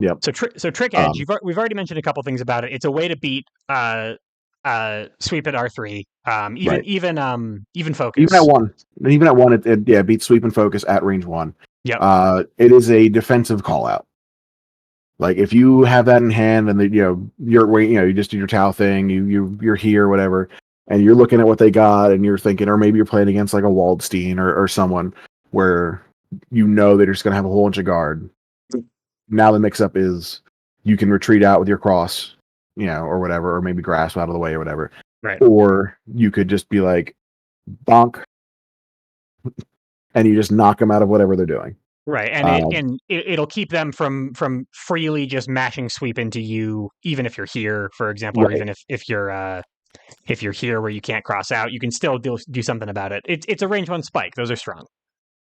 Yep. So trick edge. We've already mentioned a couple things about it. It's a way to beat sweep at R3. Even focus. Even at 1, it beats sweep and focus at range 1. Yep. It is a defensive call out. Like if you have that in hand and you just do your Tau thing, you're here or whatever, and you're looking at what they got and you're thinking, or maybe you're playing against like a Waldstein or someone where they're just gonna have a whole bunch of guard. Now the mix up is you can retreat out with your cross, or whatever, or maybe grasp out of the way or whatever. Right. Or you could just be like bonk and you just knock them out of whatever they're doing. Right, and it'll keep them from freely just mashing sweep into you, even if you're here, for example, or even if you're here where you can't cross out, you can still do something about it. It's a range 1 spike; those are strong.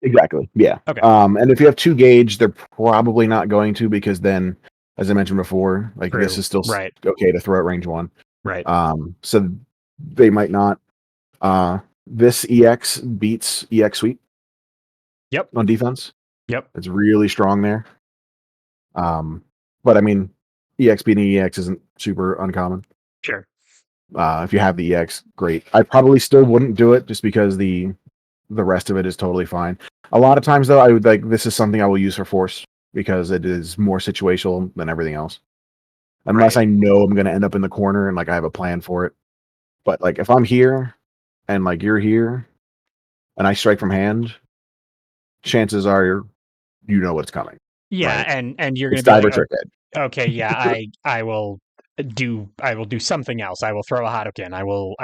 Exactly. Yeah. Okay. And if you have 2 gauge, they're probably not going to, because then, as I mentioned before, like this True. is still Right. okay to throw at range 1. Right. So they might not. This EX beats EX sweep Yep. on defense. Yep. It's really strong there. But I mean, EX beating EX isn't super uncommon. Sure. If you have the EX, great. I probably still wouldn't do it just because the rest of it is totally fine. A lot of times though, I would like, this is something I will use for force because it is more situational than everything else. Unless Right. I know I'm going to end up in the corner and like I have a plan for it. But like if I'm here and like you're here and I strike from hand, chances are you know what's coming, Yeah, right? and you're It's gonna be dive like, or trick edge. okay, yeah, I will do something else. I will throw a Hadouken. I will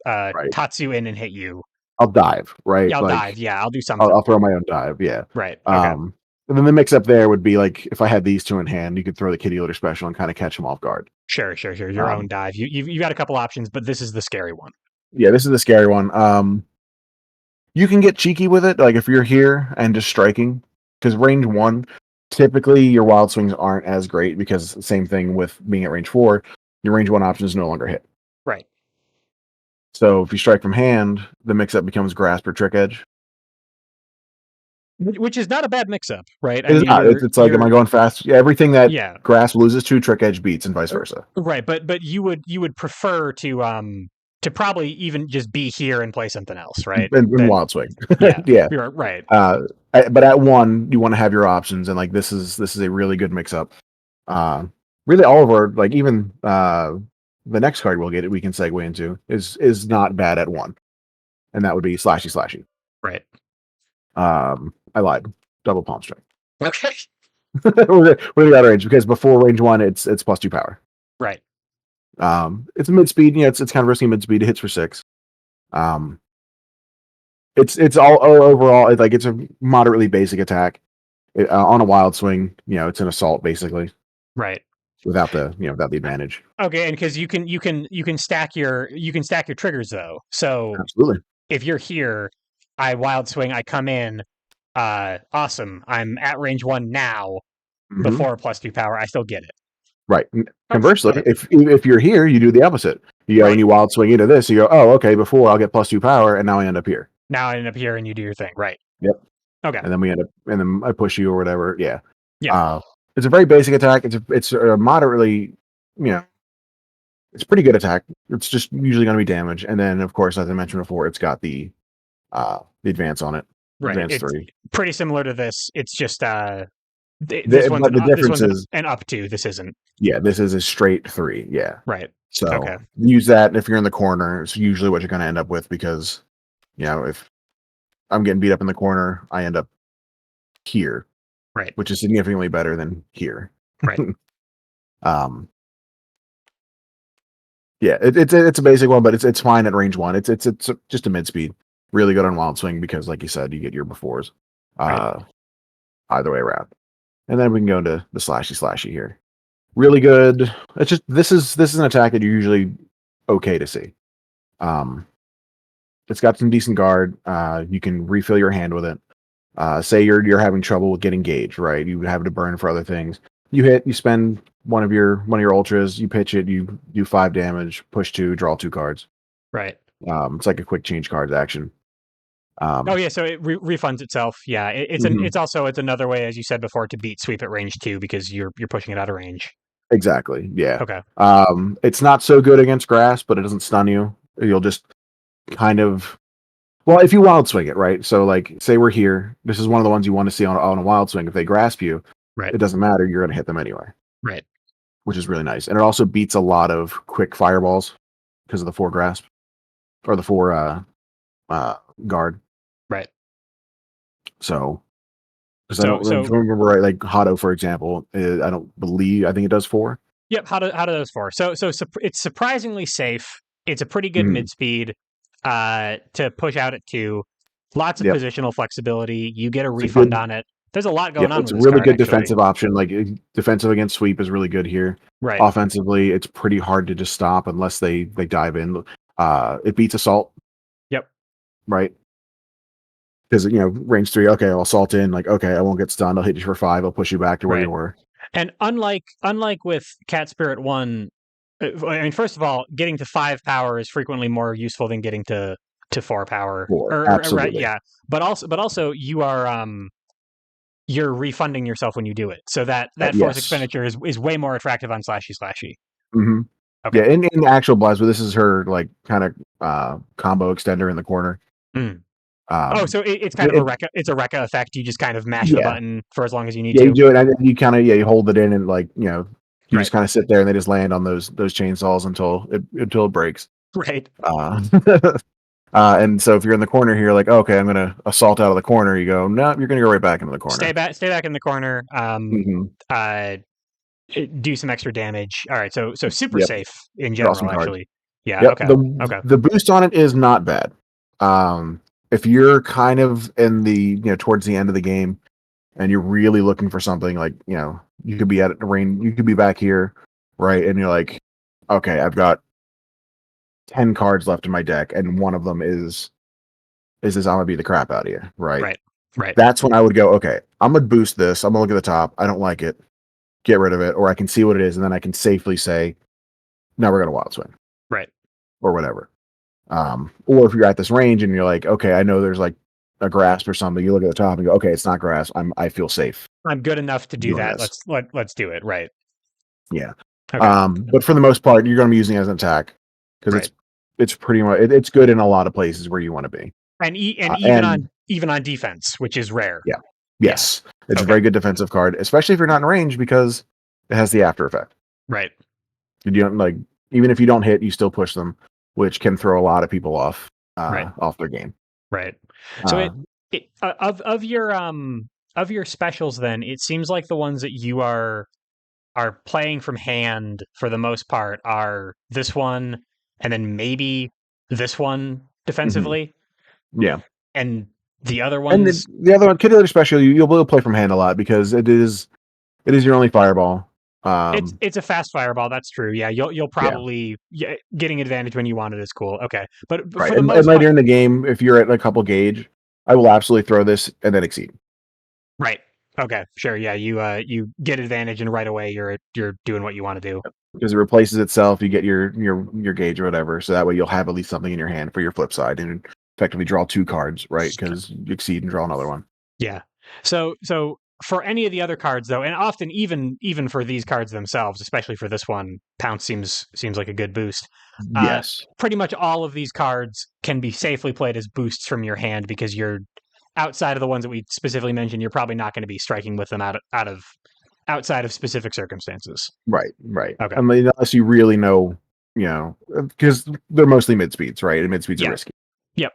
Right. Tatsu in and hit you. I'll dive, right? Yeah, I'll Like dive. Yeah, I'll do I'll, something. I'll throw my own dive. Yeah. Right. Okay. Um, and then the mix up there would be like if I had these two in hand, you could throw the kitty litter special and kind of catch them off guard. Sure. Sure. Sure. Your own Um, dive. You've got a couple options, but this is the scary one. yeah, this is the scary one. You can get cheeky with it, like if you're here and just striking, because range 1, typically your wild swings aren't as great because same thing with being at range 4, your range 1 option is no longer hit. Right. So if you strike from hand, the mix up becomes grasp or trick edge. Which is not a bad mix-up, right? I It is mean, not. It's like, am I going fast? Yeah, everything that yeah, grasp loses to, trick edge beats, and vice versa. right. But you would prefer to probably even just be here and play something else, right? And Then wild swing. yeah, Yeah. you're right. But at 1, you want to have your options, and like this is a really good mix up. Really, all of our, like, even the next card we can segue into is not bad at 1, and that would be slashy slashy. Right. I lied. Double palm strike. Okay. We're out of range because before range 1, it's +2 power. Right. It's mid speed. Yeah, it's kind of risky mid speed. It hits for 6. It's all overall, like it's a moderately basic attack. On a wild swing, it's an assault basically Right. without the advantage. Okay, and because you can stack your triggers though. So Absolutely. if you're here, I wild swing, I come in, awesome. I'm at range 1 now Mm-hmm. before +2 power. I still get it. Right. Oh, Conversely, okay. if you're here, you do the opposite. You go and you wild swing into this. You go, oh, okay. Before I'll get +2 power, and now I end up here. Now I end up here, and you do your thing. Right. Yep. Okay. And then and then I push you or whatever. Yeah. Yeah. It's a very basic attack. It's a moderately, it's a pretty good attack. It's just usually going to be damage, and then of course, as I mentioned before, it's got the advance on it. Right. Advance It's 3. pretty similar to this. It's just this But the difference is, an up to. This isn't. yeah, this is a straight 3. Yeah. Right. So Okay. use that if you're in the corner. It's usually what you're going to end up with because, if I'm getting beat up in the corner, I end up here, Right. which is significantly better than here. Right. Yeah, it's a basic one, but it's fine at range 1. It's just a mid speed, really good on wild swing because, like you said, you get your befores, Right. either way around. And then we can go into the slashy here. Really good. It's just this is an attack that you're usually okay to see. It's got some decent guard. You can refill your hand with it. Say you're having trouble with getting gauge, right? You have to burn for other things. You hit, you spend one of your ultras, you pitch it, you do 5 damage, push 2, draw 2 cards. Right. It's like a quick change cards action. Oh yeah, so it refunds itself. Yeah, it's another way, as you said before, to beat sweep at range 2 because you're pushing it out of range. Exactly. Yeah. Okay. It's not so good against grass, but it doesn't stun you. You'll just kind of, well, if you wild swing it, right? So like, say we're here. This is one of the ones you want to see on a wild swing. If they grasp you, Right. it doesn't matter. You're going to hit them anyway. Right. Which is really nice. And it also beats a lot of quick fireballs because of the 4 grasp or the 4 guard. Right. So, because So I don't remember right, like Hado, for example, I think it does 4. yep. How do those 4? So it's surprisingly safe. It's a pretty good Mhm. mid speed to push out at 2. Lots of Yep. positional flexibility. You get a It's a refund good, on it. There's a lot going on it's with a this really card, good actually. defensive option. Like defensive against sweep is really good here. Right. Offensively, it's pretty hard to just stop unless they dive in. It beats assault. Yep. Right. because range 3. Okay, I'll assault in. Like, okay, I won't get stunned. I'll hit you for 5. I'll push you back to where you Right. were. And unlike with Cat Spirit 1, I mean, first of all, getting to 5 power is frequently more useful than getting to 4 power. 4, Or right, absolutely. yeah. But also you are you're refunding yourself when you do it. So that force Yes. expenditure is way more attractive on Slashy. Hmm. Okay. Yeah, in the actual Blast, but this is her like kind of combo extender in the corner. Mm. Oh, Um, so it's kind of it, it's a Rekka effect. You just kind of mash the yeah, button for as long as you need yeah, you to. do it, and you kind of you hold it in, and like you Right. just kind of sit there, and they just land on those chainsaws until it breaks. Right. Uh, and so if you're in the corner here, like, okay, I'm gonna assault out of the corner. You go, no, you're gonna go right back into the corner. Stay back in the corner. Mm-hmm. Uh, do some extra damage. All right. So super Yep, safe in draw some general, cards. actually. Yeah. Yep, Okay. Okay. the boost on it is not bad. If you're kind of in the towards the end of the game, and you're really looking for something like you could be at range, you could be back here, right, and you're like, okay, I've got 10 cards left in my deck, and one of them is this I'm gonna beat the crap out of you, right? Right. Right. That's when I would go, okay, I'm gonna boost this. I'm gonna look at the top. I don't like it. Get rid of it, or I can see what it is, and then I can safely say, no, we're gonna wild swing Right. or whatever. Or if you're at this range and you're like, okay, I know there's like a grasp or something, you look at the top and go, okay, it's not grasp. I feel safe I'm good enough to do doing that. this. Let's do it. Right. Yeah. Okay. But for the most part, you're going to be using it as an attack because Right. it's pretty much it's good in a lot of places where you want to be. And And even on defense, which is rare. yeah, Yeah. yes, it's a Okay. very good defensive card, especially if you're not in range because it has the after effect. Right. You don't like even if you don't hit, you still push them, which can throw a lot of people Right. off their game. Right. So of your specials, then it seems like the ones that you are playing from hand for the most part are this one, and then maybe this one Mm-hmm. defensively, Yeah. and the other And ones. the other one, Kid Special, you'll be able to play from hand a lot because it is your only fireball. It's a fast fireball. That's true. Yeah, you'll Yeah, probably getting advantage when you want it is cool. Okay, but right. for the And most later part, in the game, if you're at a couple gauge, I will absolutely throw this and then exceed right? Okay, sure. Yeah, you get advantage, and right away you're doing what you want to do. because it replaces itself. You get your gauge or whatever, so that way you'll have at least something in your hand for your flip side and effectively draw 2 cards, right? Because you exceed and draw another one. Yeah. So for any of the other cards though, and often even for these cards themselves, especially for this one, Pounce seems like a good boost. Uh, Yes, Pretty much all of these cards can be safely played as boosts from your hand because you're outside of the ones that we specifically mentioned. You're probably not going to be striking with them out of outside of specific circumstances. right, right. Okay. I mean, unless you really know, because they're mostly mid speeds, right? And mid speeds are Yeah. risky. Yep.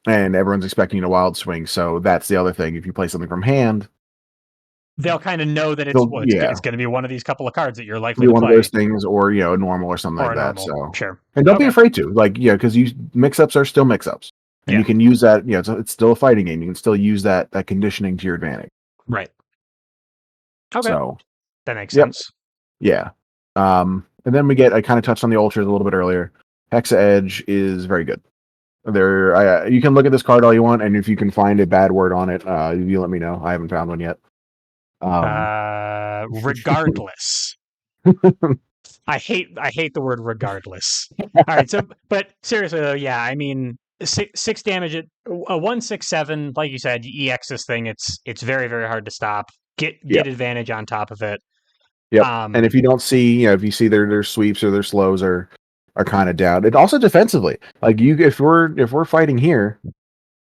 And everyone's expecting a wild swing. So that's the other thing. If you play something from hand, They'll kind of know that they'll it's going to be one of these couple of cards that you're likely be to one of play, those things, or a normal or something or like a that. normal. So, Sure. and don't be Okay. afraid to because you mix ups are still mix ups, and Yeah. you can use that. It's still a fighting game. You can still use that conditioning to your advantage. Right. Okay. So, That makes yep, sense. yeah. And then I kind of touched on the ultras a little bit earlier. Hexa Edge is very good. You can look at this card all you want, and if you can find a bad word on it, you let me know. I haven't found one yet. Regardless. I hate the word regardless. All right, so but seriously though, yeah, I mean six damage at a 1/6/7, like you said, you EX this thing, it's very, very hard to stop. Get Yep. advantage on top of it. Yep. And if you don't see, if you see their sweeps or their slows are kind of down. And also defensively. Like if we're fighting here,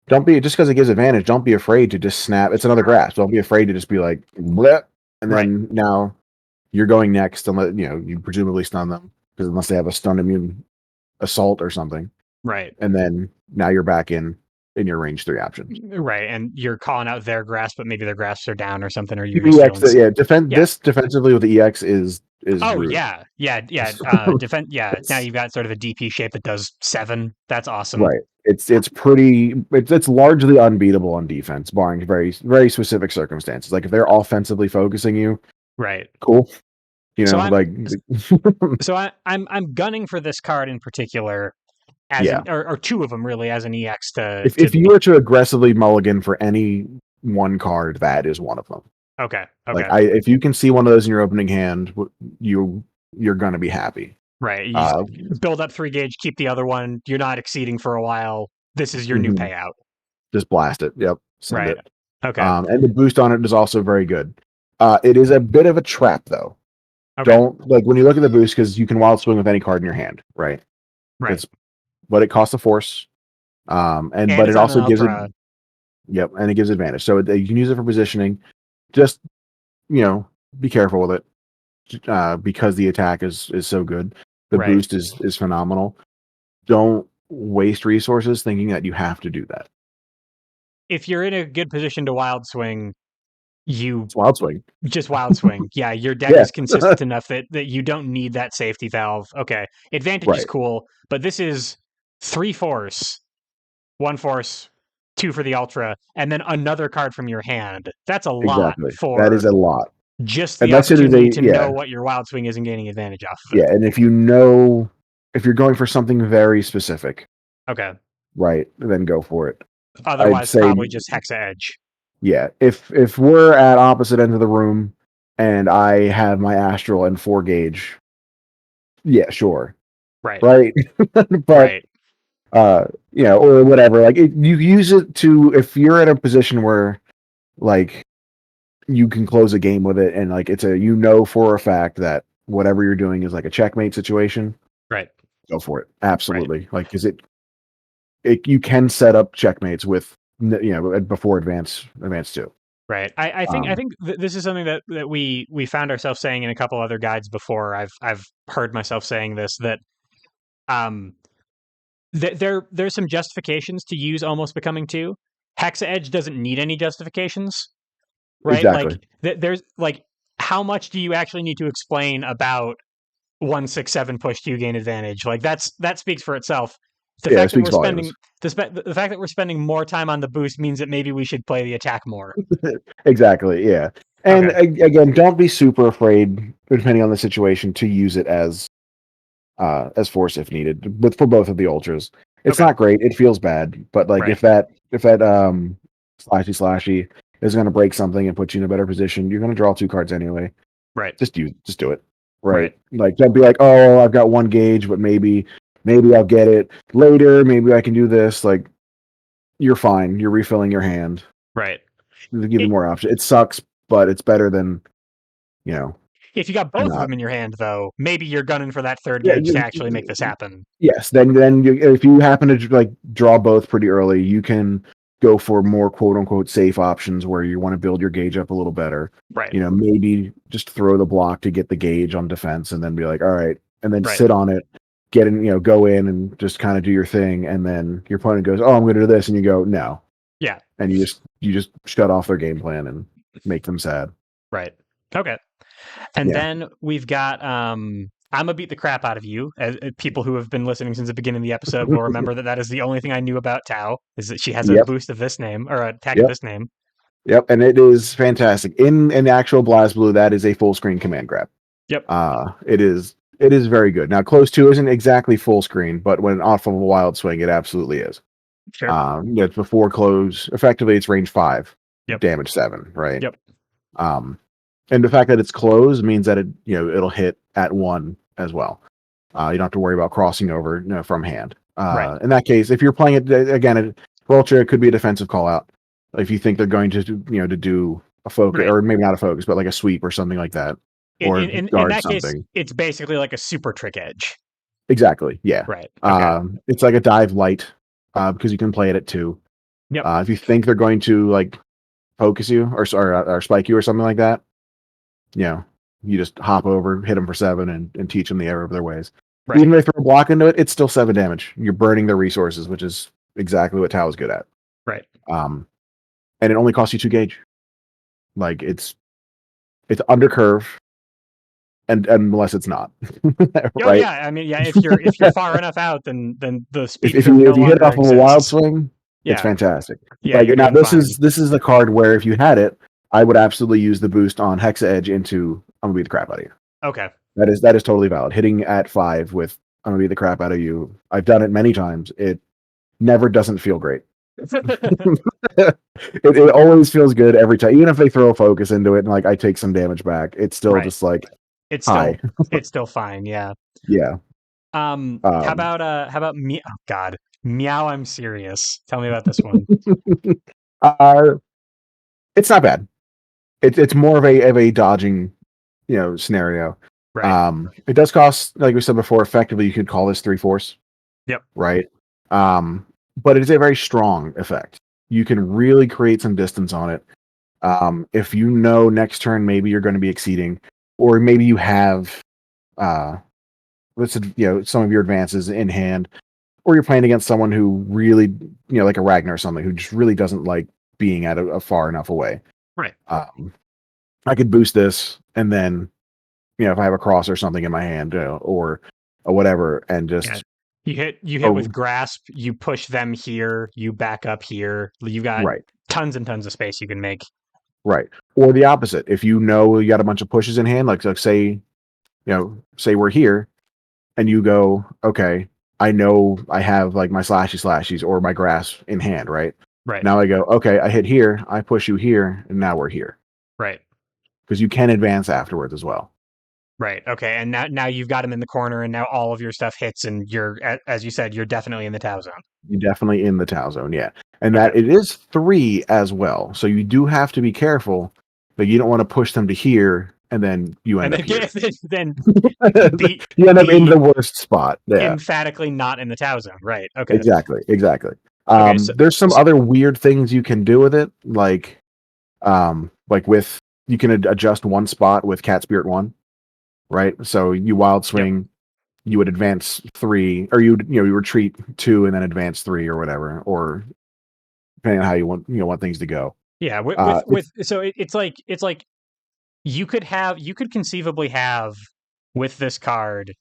don't be just because it gives advantage, don't be afraid to just snap. It's another grasp. Don't be afraid to just be like bleh, and then now you're going next and you presumably stun them because unless they have a stun immune assault or something. Right. And then now you're back in your range 3 options. Right, and you're calling out their grasp, but maybe their grasps are down or something, or you're just EX, feeling. Yeah. This defensively with the EX is Oh rude. yeah. Defend. Yeah. Now you've got sort of a DP shape that does 7. That's awesome. Right. It's largely unbeatable on defense, barring very, very specific circumstances. Like if they're offensively focusing you, Right. cool. So like I'm gunning for this card in particular, as Yeah. an or two of them really as an EX to If you were to aggressively mulligan for any one card, that is one of them. okay. Like if you can see one of those in your opening hand, you're gonna be happy. Right. You just build up 3 gauge, keep the other one. You're not exceeding for a while. This is your new payout. Just blast it. Yep. Send Right. it. Okay. And the boost on it is also very good. It is a bit of a trap though. Okay. Don't like when you look at the boost because you can wild swing with any card in your hand, right? Right. But it costs a force. And but it's it on also an gives it. ultra. Yep, and it gives advantage. So you can use it for positioning. Just be careful with it because the attack is so good. The Right. boost is phenomenal. Don't waste resources thinking that you have to do that. If you're in a good position to wild swing, you It's wild swing. just wild swing. Yeah, your deck Yeah. is consistent enough that you don't need that safety valve. Okay. Advantage is Right. cool, but this is 3 force, 1 force, 2 for the ultra, and then another card from your hand. That's a lot Exactly. That for is a lot. just the Unless it is opportunity to know what your wild swing is and gaining advantage off of it. Yeah, and if you're going for something very specific, Okay. right, then go for it. I'd Otherwise, say probably just Hexa Edge. Yeah, if we're at opposite ends of the room and I have my astral and 4 gauge, yeah, sure. Right. But Right. or whatever. Like you use it to if you're in a position where like you can close a game with it and like it's for a fact that whatever you're doing is like a checkmate situation. Right. Go for it. Absolutely. Right. Like because you can set up checkmates with before advance 2. Right. I think this is something that we found ourselves saying in a couple other guides before. I've heard myself saying this that there's some justifications to use almost becoming 2. Hexa Edge doesn't need any justifications, right? Exactly. Like there's like how much do you actually need to explain about 167 push to gain advantage? Like that speaks for itself. The fact that we're spending the fact that we're spending more time on the boost means that maybe we should play the attack more. Exactly. Yeah. And again, don't be super afraid, depending on the situation, to use it as force if needed. But for both of the ultras, it's not great. It feels bad, but like if that slashy is going to break something and put you in a better position, you're going to draw 2 cards anyway. Right. Just do it. Right. Like don't be like, oh, I've got 1 gauge, but maybe I'll get it later. Maybe I can do this. Like you're fine. You're refilling your hand. Right. To give you more options. It sucks, but it's better than if you got both of them in your hand, though, maybe you're gunning for that 3rd gauge to actually make this happen. Yes, then if you happen to like draw both pretty early, you can go for more quote unquote safe options where you want to build your gauge up a little better. Right. Maybe just throw the block to get the gauge on defense, and then be like, all right, and then sit on it, get in, go in and just kind of do your thing, and then your opponent goes, oh, I'm going to do this, and you go, no. Yeah. And you just shut off their game plan and make them sad. Right. Okay. And then we've got I'm gonna beat the crap out of you. As people who have been listening since the beginning of the episode will remember that is the only thing I knew about Tao is that she has a boost of this name or a attack of this name. Yep, and it is fantastic. In the actual BlazBlue, that is a full screen command grab. Yep. It is very good. Now, close 2 isn't exactly full screen, but when off of a wild swing, it absolutely is. Sure. It's before close. Effectively, it's range 5, damage 7, right? Yep. And the fact that it's closed means that it'll hit at 1 as well. You don't have to worry about crossing over from hand. In that case, if you're playing it again, for Ultra, it could be a defensive call out. If you think they're going to do a focus, or maybe not a focus, but like a sweep or something like that, or in that case, it's basically like a super trick edge. Exactly. Yeah. Right. It's like a dive light because you can play it at 2. Yep. If you think they're going to like focus you or spike you or something like that, you just hop over, hit them for 7, and teach them the error of their ways. Right. Even if they throw a block into it, it's still 7 damage. You're burning their resources, which is exactly what Tao is good at. Right. And it only costs you 2 gauge. Like it's under curve, and unless it's not. Right? Oh yeah, I mean if you're far enough out, then the speed if you hit it off of a wild swing, it's fantastic. Yeah. Like, now this is the card where if you had it, I would absolutely use the boost on Hexa Edge into I'm gonna beat the crap out of you. Okay. That is totally valid. Hitting at 5 with I'm gonna beat the crap out of you. I've done it many times. It never doesn't feel great. it always feels good every time. Even if they throw a focus into it and like I take some damage back, it's still Right. just like It's hi. still fine. Yeah. Yeah. How about me? Oh God, meow. I'm serious. Tell me about this one. uh, it's not bad. It's more of a dodging, scenario. Right. It does cost, like we said before, effectively you could call this 3/4, Yep. right? But it is a very strong effect. You can really create some distance on it. If you know next turn maybe you're going to be exceeding, or maybe you have let's some of your advances in hand, or you're playing against someone who really, like a Ragnar or something, who just really doesn't like being at a far enough away. Right. I could boost this, and then if I have a cross or something in my hand, or whatever, and Yeah. just You hit with grasp. You push them here. You back up here. You got right, tons and tons of space you can make. right, or the opposite. If you know you got a bunch of pushes in hand, like say, say we're here, and you go, okay, I know I have like my slashies or my grasp in hand, right? Right. Now I go, okay, I hit here, I push you here, and now we're here. Right. Because you can advance afterwards as well. Right. Okay. And now you've got him in the corner, and now all of your stuff hits, and you're, as you said, you're definitely in the Tau zone. You're definitely in the Tau zone, yeah. And Okay. that it is 3 as well. So you do have to be careful that you don't want to push them to here, and then you end up here. Then you end up in the worst spot. Yeah. Emphatically not in the Tau zone. Right. Okay. Exactly. Okay. There's some other weird things you can do with it, like with you can adjust one spot with Cat Spirit 1, right? So you wild swing, yep. You would advance 3, or you retreat 2 and then advance 3 or whatever, or depending on how you want things to go. Yeah, it's like you could conceivably have with this card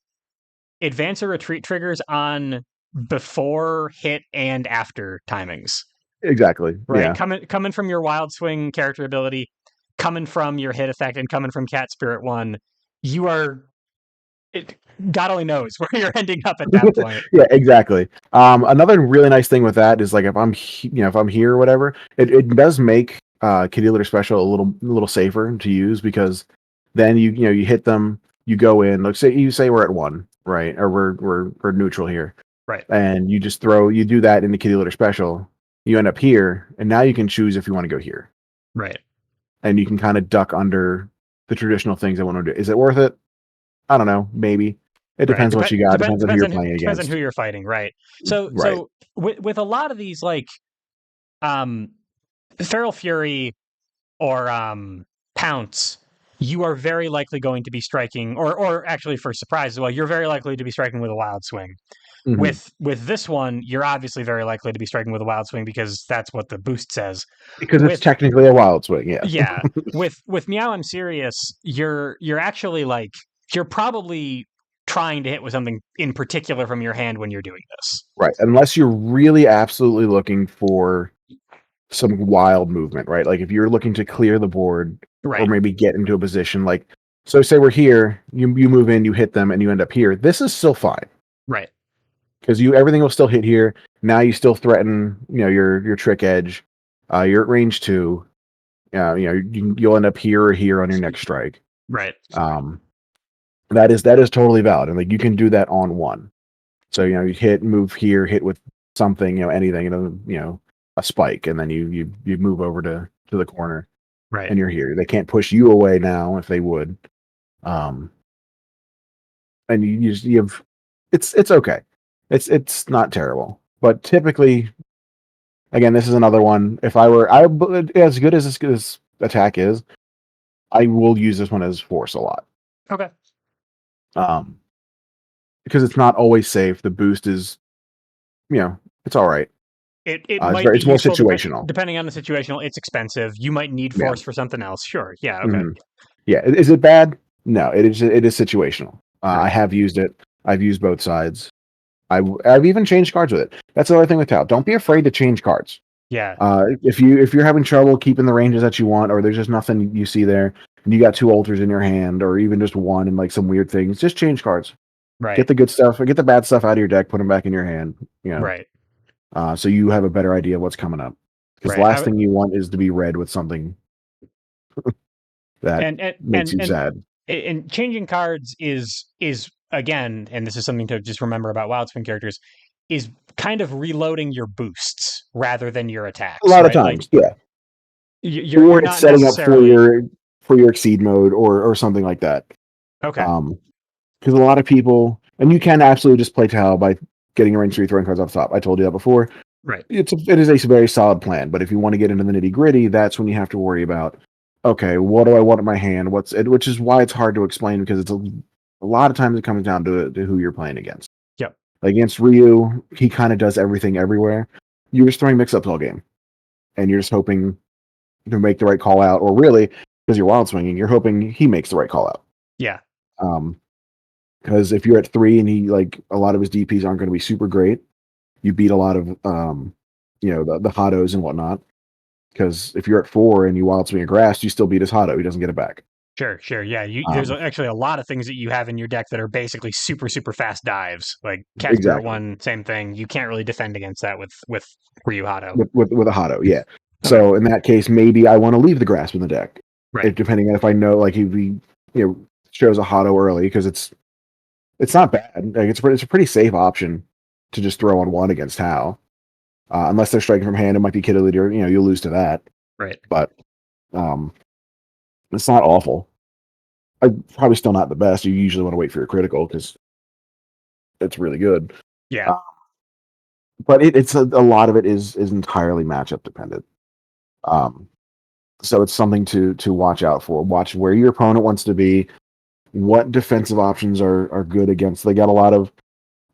advance or retreat triggers on before, hit, and after timings. Exactly. Right. Yeah. Coming from your wild swing character ability, coming from your hit effect, and coming from Cat Spirit 1, you are God only knows where you're ending up at that point. Yeah, exactly. Another really nice thing with that is like if I'm here or whatever, it does make Kitty Litter Special a little safer to use, because then you hit them, you go in. Let's say we're at 1, right, or we're neutral here, right, and you do that in the Kitty Litter Special. You end up here, and now you can choose if you want to go here, right, and you can kind of duck under the traditional things I want to do. Is it worth it? I don't know. Maybe. It depends what you got. Depends on who you're playing against. Depends on who you're fighting, right? So with a lot of these, like Feral Fury or Pounce, you are very likely going to be striking, or actually for surprise as well, you're very likely to be striking with a wild swing. Mm-hmm. With this one, you're obviously very likely to be striking with a wild swing, because that's what the boost says. Because it's technically a wild swing, yeah. Yeah. With Meow, I'm serious. You're actually like, you're probably trying to hit with something in particular from your hand when you're doing this. Right. Unless you're really absolutely looking for some wild movement, right? Like if you're looking to clear the board, right, or maybe get into a position, like, so say we're here, you move in, you hit them, and you end up here. This is still fine. Right. Because everything will still hit here. Now you still threaten, your trick edge. You're at range 2. You'll end up here or here on your next strike. Right. That is totally valid, and like you can do that on 1. So you hit, move here, hit with something, anything, a spike, and then you move over to the corner, right, and you're here. They can't push you away now if they would, and you have, it's okay, it's not terrible, but typically, again, this is another one. If I were as good as this attack is, I will use this one as force a lot. Okay. Because it's not always safe. The boost is, it's all right. It's more situational. Depending on the situational, it's expensive. You might need force for something else. Sure. Yeah. Okay. Mm-hmm. Yeah. Is it bad? No. It is situational. Right. I have used it. I've used both sides. I've even changed cards with it. That's the other thing with Tau. Don't be afraid to change cards. Yeah. If you're having trouble keeping the ranges that you want, or there's just nothing you see there, and you got 2 altars in your hand, or even just 1 and like some weird things, just change cards. Right. Get the good stuff, get the bad stuff out of your deck, put them back in your hand. Right. So you have a better idea of what's coming up. Because the Right. last thing you want is to be red with something that And and makes and you and sad. and changing cards is again, and this is something to just remember about Wildswing characters, is kind of reloading your boosts rather than your A attacks, lot of right? Like times, yeah. you're Or it's not setting up necessarily for your exceed mode or something like that. okay. Because a lot of people, and you can absolutely just play Tau by getting a range 3 throwing cards off the top. I told you that before. Right. It is a very solid plan, but if you want to get into the nitty gritty, that's when you have to worry about, okay, what do I want in my hand? Which is why it's hard to explain, because it's a lot of times it comes down to who you're playing against. Yep. Like against Ryu, he kind of does everything everywhere. You're just throwing mix-ups all game, and you're just hoping to make the right call out, or really, because you're wild swinging, you're hoping he makes the right call out. Yeah. Because if you're at 3 and he, like, a lot of his DPs aren't going to be super great, you beat a lot of the Hados and whatnot. Because if you're at 4 and you wild swing a grass, you still beat his Hado. He doesn't get it back. Sure. Yeah, there's Um, actually a lot of things that you have in your deck that are basically super fast dives. Like Cat Spirit exactly. 1, same thing. You can't really defend against that with Ryu Hado. With a Hado, yeah. Okay. So in that case, maybe I want to leave the grasp in the deck. Right. Depending on if I know, like, if he shows a Hado early, because it's not bad. Like, it's a pretty safe option to just throw on 1 against Tau. Unless they're striking from hand, it might be Kid Leader. You'll lose to that. Right. But it's not awful. Probably still not the best. You usually want to wait for your critical because it's really good. Yeah. But it's a lot of it is entirely matchup dependent. So it's something to watch out for. Watch where your opponent wants to be. What defensive options are good against. They got a lot of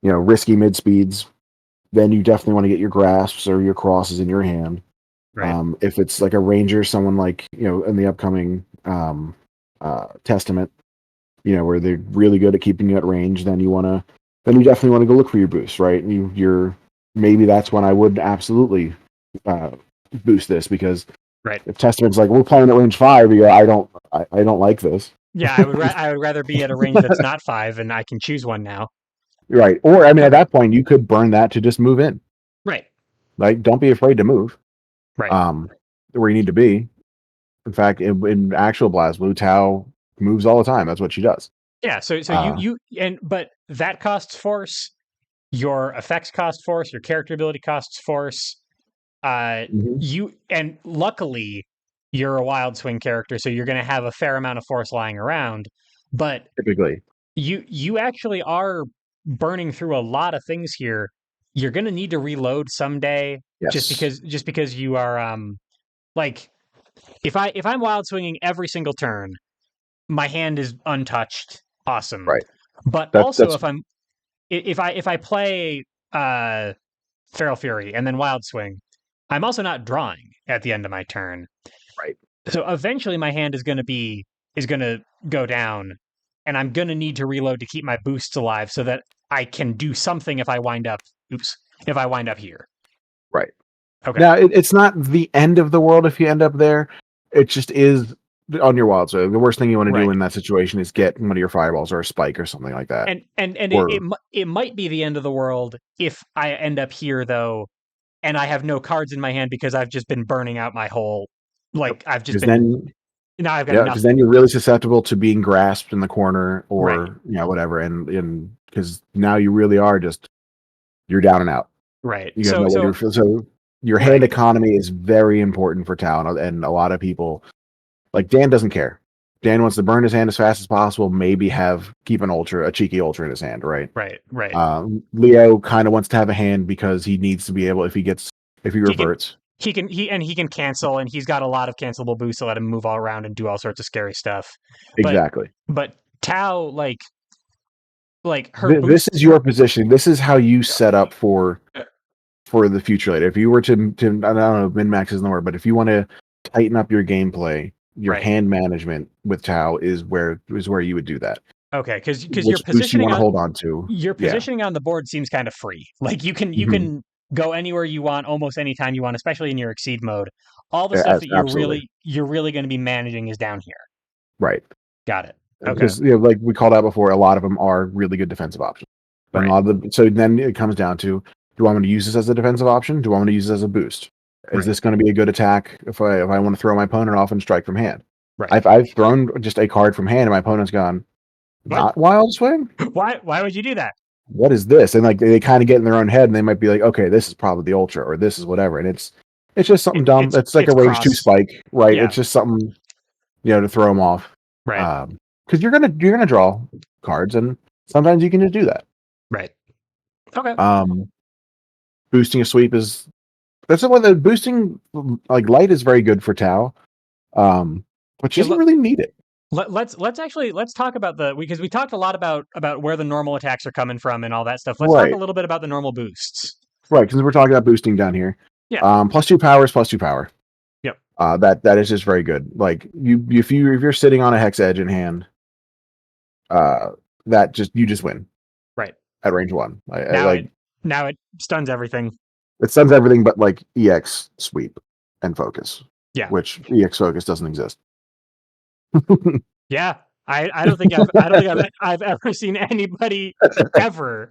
risky mid speeds. Then you definitely want to get your grasps or your crosses in your hand. Right. If it's like a ranger, someone like in the upcoming Testament, where they're really good at keeping you at range, then you definitely want to go look for your boost, right? And you're maybe that's when I would absolutely boost this, because Right. if Testament's like, we're playing at range 5, you go, I don't like this. Yeah, I would rather be at a range that's not 5 and I can choose one now. Right. Or I mean, at Okay. that point, you could burn that to just move in. Right. Like, don't be afraid to move. Right. Where you need to be. In fact, in actual BlazBlue, Tau moves all the time. That's what she does. Yeah, so but that costs force, your effects cost force, your character ability costs force. Mhm. And luckily you're a wild swing character, so you're going to have a fair amount of force lying around, but Typically, you actually are burning through a lot of things here. You're going to need to reload someday, yes. just because you are like if I'm wild swinging every single turn, my hand is untouched. Awesome. Right. But also That's if I play Feral Fury and then Wild Swing, I'm also not drawing at the end of my turn. right. So eventually my hand is going to go down, and I'm going to need to reload to keep my boosts alive so that I can do something if I wind up here. Right. Okay. Now, it's not the end of the world if you end up there. It just is on your wild. So the worst thing you want to do Right. in that situation is get one of your fireballs or a spike or something like that. And Or it might be the end of the world if I end up here though, and I have no cards in my hand because I've just been burning out my whole I've just because been then now I've got yeah, because nothing. then you're really susceptible to being grasped in the corner Right. or whatever, and because now you really are just you're down and out. Right. You got no way to so your hand right. economy is very important for Talon, and a lot of people like Dan doesn't care. Dan wants to burn his hand as fast as possible, maybe keep a cheeky ultra in his hand, right? Right. Leo kind of wants to have a hand because he needs to be able, if he He can reverts. he can cancel, and he's got a lot of cancelable boosts to let him move all around and do all sorts of scary stuff. Exactly. But Tao, like her This boost is your position. This is how you set up for the future later. If you were to I don't know, min max isn't the word, but if you want to tighten up your gameplay, your right. hand management with Tau is where you would do that. Okay, because Which boost you want to hold on to? your Yeah. positioning on the board seems kind of free. Like you Mhm. can go anywhere you want, almost anytime you want, especially in your exceed mode. All the Yeah, stuff that absolutely you're really going to be managing is down here. right. Got it. Okay. because like we called out before, a lot of them are really good defensive options. But a Right. lot of so then it comes down to, do I want to use this as a defensive option? Do I want to use this as a boost? Is Right. this going to be a good attack if I want to throw my opponent off and strike from hand? Right. I've thrown just a card from hand and my opponent's gone, What? not Wild Swing? Why would you do that? What is this? And like they kind of get in their own head and they might be like, okay, this is probably the Ultra or this is whatever. And it's just something dumb. It's like It's a range 2 cross. spike, right? Yeah. It's just something, to throw them off. Right. Because you're gonna draw cards, and sometimes you can just do that. Right. Okay. Boosting a sweep that's the one that boosting like light is very good for Tau. But she doesn't really need it. Let's talk about because we talked a lot about where the normal attacks are coming from and all that stuff. Let's talk a little bit about the normal boosts. Right, because we're talking about boosting down here. Yeah. +2 power is +2 power. Yep. That is just very good. Like if you're sitting on a hex edge in hand, you just win. Right. At range 1. Now it stuns everything. It stuns everything but like EX sweep and focus. Yeah. Which EX focus doesn't exist. Yeah. I don't think I've ever seen anybody ever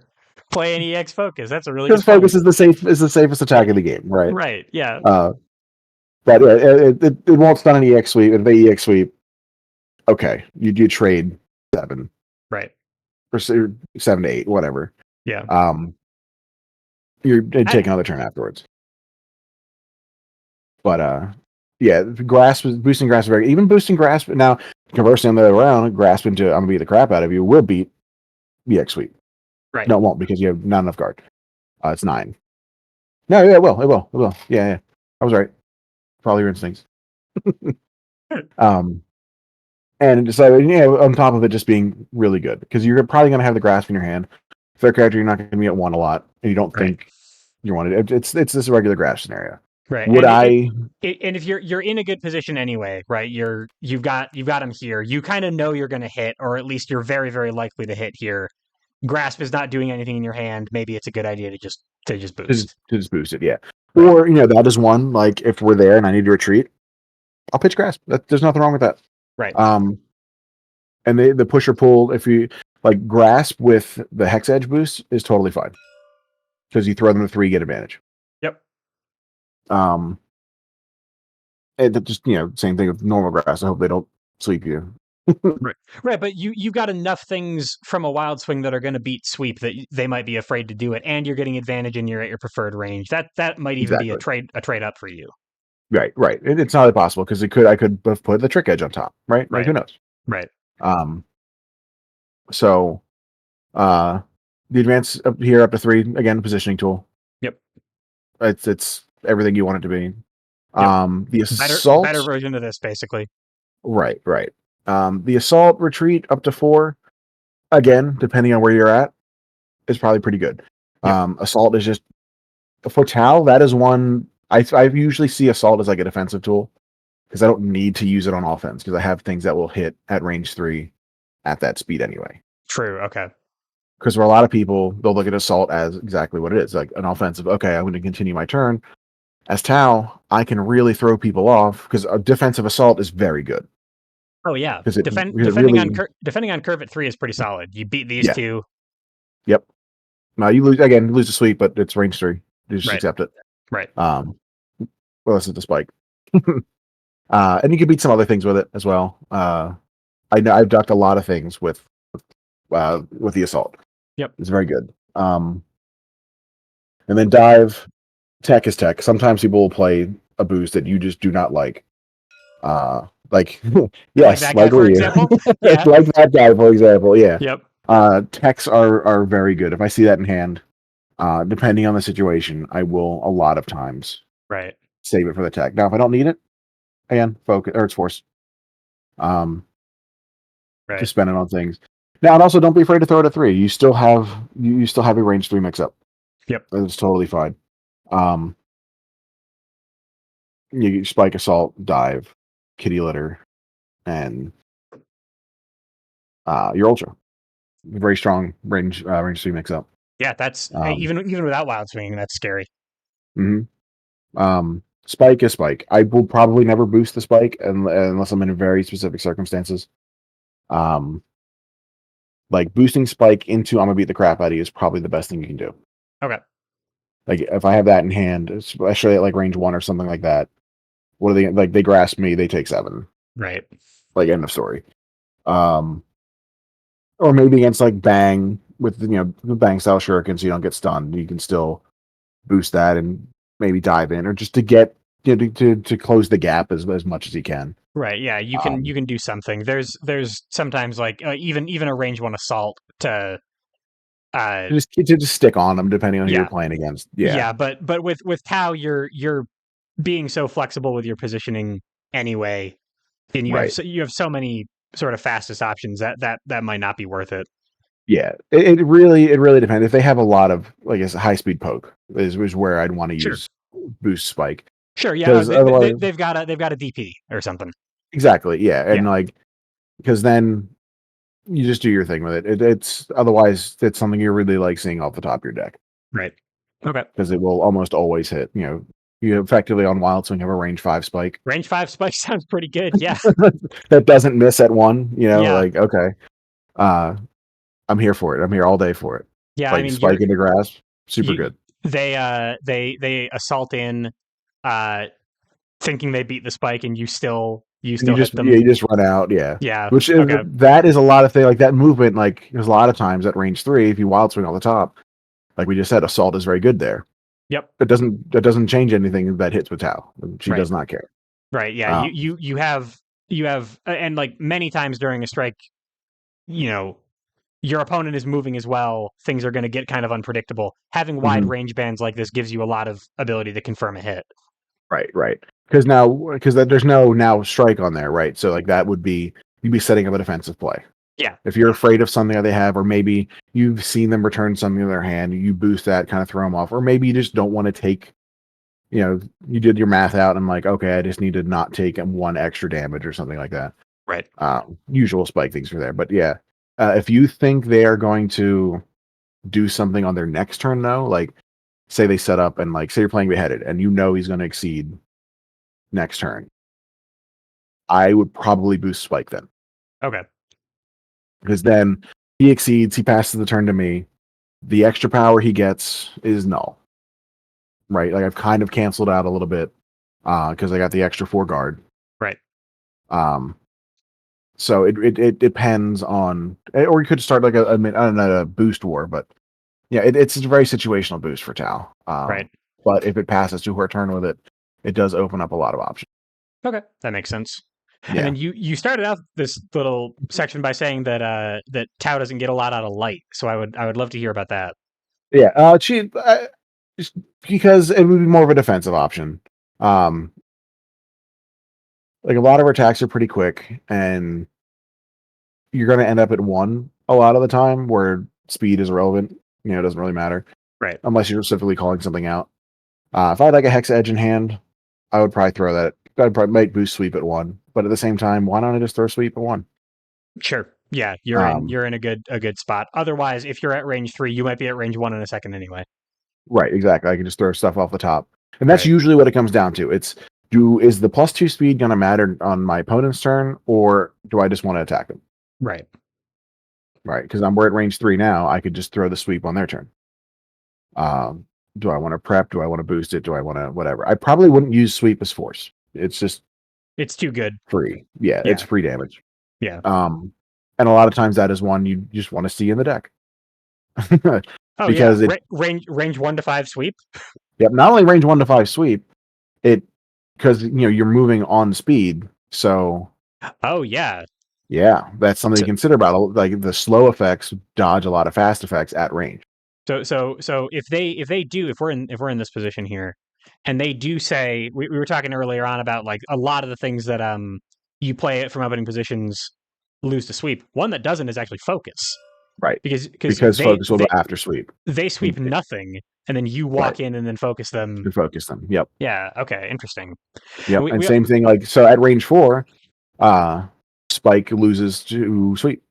play an EX focus. That's a really good focus is the safest attack in the game, right? Right. Yeah. But it won't stun an EX sweep. If they EX sweep, okay, you do trade 7. Right. Or 7 to 8, whatever. Yeah. You're taking another turn afterwards. But yeah, boosting grasp is very, even boosting grasp. Now, conversely, on the other round, grasp into I'm gonna beat the crap out of you will beat EX sweep. Right. No, it won't, because you have not enough guard. It's 9. No, yeah, it will. Yeah. I was right. Follow your instincts. And so on top of it just being really good, because you're probably going to have the grasp in your hand. Third character, you're not going to be at 1 a lot, and you don't think you want it. It's this regular grasp scenario. Right. And if you're in a good position anyway, right? You've got him here. You kind of know you're going to hit, or at least you're very, very likely to hit here. Grasp is not doing anything in your hand. Maybe it's a good idea to just boost. To just boost it, yeah. Right. Or that is one, like if we're there and I need to retreat, I'll pitch grasp. There's nothing wrong with that. Right. And the push or pull, if you like grasp with the hex edge boost, is totally fine, because you throw them to 3, get advantage. Yep. And just same thing with normal grasp. I hope they don't sweep you. Right, but you've got enough things from a wild swing that are going to beat sweep that they might be afraid to do it, and you're getting advantage and you're at your preferred range. That might even be a trade up for you. Right. It's not possible, because I could put the trick edge on top, right? Like, who knows? Right. So, the advance up here up to 3, again, positioning tool. Yep. It's everything you want it to be. Yep. The assault, better version of this, basically. Right. The assault retreat up to 4, again, depending on where you're at, is probably pretty good. Yep. Assault is just, for Tau, that is one I usually see assault as like a defensive tool, because I don't need to use it on offense, because I have things that will hit at range 3 at that speed anyway. True. Okay. Because for a lot of people, they'll look at assault as exactly what it is, like an offensive. Okay, I'm going to continue my turn. As Tau, I can really throw people off, because a defensive assault is very good. Oh yeah, defending on curve at 3 is pretty solid. You beat these 2. Yep. Now you lose the sweep, but it's range 3. You just accept it. Right. Well, this is the spike. And you can beat some other things with it as well. I know I've ducked a lot of things with the assault. Yep. It's very good. And then dive, tech is tech. Sometimes people will play a boost that you just do not like. Like yes, like that guy, for example. Yeah. Like that guy, for example. Yeah. Yep. Techs are very good. If I see that in hand, depending on the situation, I will a lot of times save it for the tech. Now, if I don't need it, again, focus, or it's force. To spend it on things. Now, and also don't be afraid to throw it at 3. You still have a range 3 mix up. Yep. It's totally fine. You spike, assault, dive, kitty litter, and your ultra. Very strong range 3 mix up. Yeah, that's even without wild swinging, that's scary. Spike is spike. I will probably never boost the spike unless I'm in very specific circumstances. Like boosting Spike into I'm gonna beat the crap out of you is probably the best thing you can do. Okay. Like if I have that in hand, especially at like range 1 or something like that, what are they like? They grasp me, they take 7. Right. Like end of story. Um, or maybe against like Bang with the Bang style shurikens, you don't get stunned. You can still boost that and maybe dive in, or just to get to close the gap as much as you can. Right. Yeah. You can do something. There's sometimes like even a range one assault to uh To just stick on them depending on who you're yeah playing against. Yeah, yeah. But with Tau, you're being so flexible with your positioning anyway, and right. you have so many sort of fastest options that might not be worth it. Yeah, it really depends. If they have a lot of like a high speed poke is where I'd want to Sure. use boost Spike, Sure. Yeah. because otherwise, They've got a DP or something. exactly, yeah, and Yeah. like because then you just do your thing with it. It's otherwise it's something you're really like seeing off the top of your deck, Right. Okay. because it will almost always hit. You effectively on Wild Swing have a range 5 Spike Range 5 spike sounds pretty good. Yeah. that doesn't miss at 1. Yeah. Like okay, uh, I'm here for it. I'm here all day for it. Yeah. I Like mean, Spike into grasp, super you good. they assault in uh thinking they beat the spike, and you And you still hit just yeah, them. you just run out, yeah. Yeah. Which is Okay. that is a lot of things like that movement. Like there's a lot of times at range 3, if you wild swing on the top, like we just said, assault is very good there. Yep. That doesn't change anything that hits with Tau. She Right. does not care. Right. Yeah. Um, You have and like many times during a strike, you know, your opponent is moving as well. Things are going to get kind of unpredictable. Having wide mhm. range bands like this gives you a lot of ability to confirm a hit. Right. Because there's no now strike on there, right? So like that would be you'd be setting up a defensive play. Yeah. If you're afraid of something that they have, or maybe you've seen them return something in their hand, you boost that, kind of throw them off, or maybe you just don't want to take. You did your math out and like, okay, I just need to not take 1 extra damage or something like that. Right. Usual Spike things are there, but yeah, if you think they are going to do something on their next turn, though, like say they set up and like say you're playing beheaded and he's going to exceed next turn, I would probably boost Spike then, Okay. because then he exceeds, he passes the turn to me. The extra power he gets is null, right? Like I've kind of canceled out a little bit because I got the extra 4 guard. Right. Um, so it depends on, or you could start like I mean, I don't know, a boost war, but yeah, it's a very situational boost for Tau. Right. But if it passes to her turn with it, it does open up a lot of options. Okay. That makes sense. And Yeah, then you started out this little section by saying that that Tau doesn't get a lot out of light. So I would love to hear about that. yeah. She just because it would be more of a defensive option. Um, like a lot of her attacks are pretty quick, and you're going to end up at 1 a lot of the time, where speed is irrelevant. It doesn't really matter Right. unless you're specifically calling something out. If I had like a Hex Edge in hand, I would probably throw that. I'd probably make boost sweep at 1, but at the same time, why don't I just throw sweep at 1? Sure. Yeah, Um, you're in a good spot. Otherwise, if you're at range 3, you might be at range 1 in a second anyway. right, exactly. I can just throw stuff off the top, and that's Right. usually what it comes down to. Is the +2 speed going to matter on my opponent's turn, or do I just want to attack them? Right. Right, because we're at range 3 now. I could just throw the sweep on their turn. Um, do I want to prep? Do I want to boost it? Do I want to whatever? I probably wouldn't use sweep as force. It's just It's too good. free. Yeah, it's Yeah. free damage. Yeah. And a lot of times that is one you just want to see in the deck. Oh yeah. Because Range 1 to 5 sweep. yep, not only range 1 to 5 sweep, it because you're moving on speed. So Oh yeah. yeah, that's something to So consider about. Like the slow effects dodge a lot of fast effects at range. so if we're in this position here, and they do say we were talking earlier on about like a lot of the things that you play it from opening positions lose to sweep. One that doesn't is actually focus. Right. Because Because focus will go after sweep. they sweep nothing, and then you Right. walk in and then focus them. To focus them. Yep. Yeah. Okay. Interesting. Yep. We, And we same thing, like so at range 4, uh Spike loses to sweep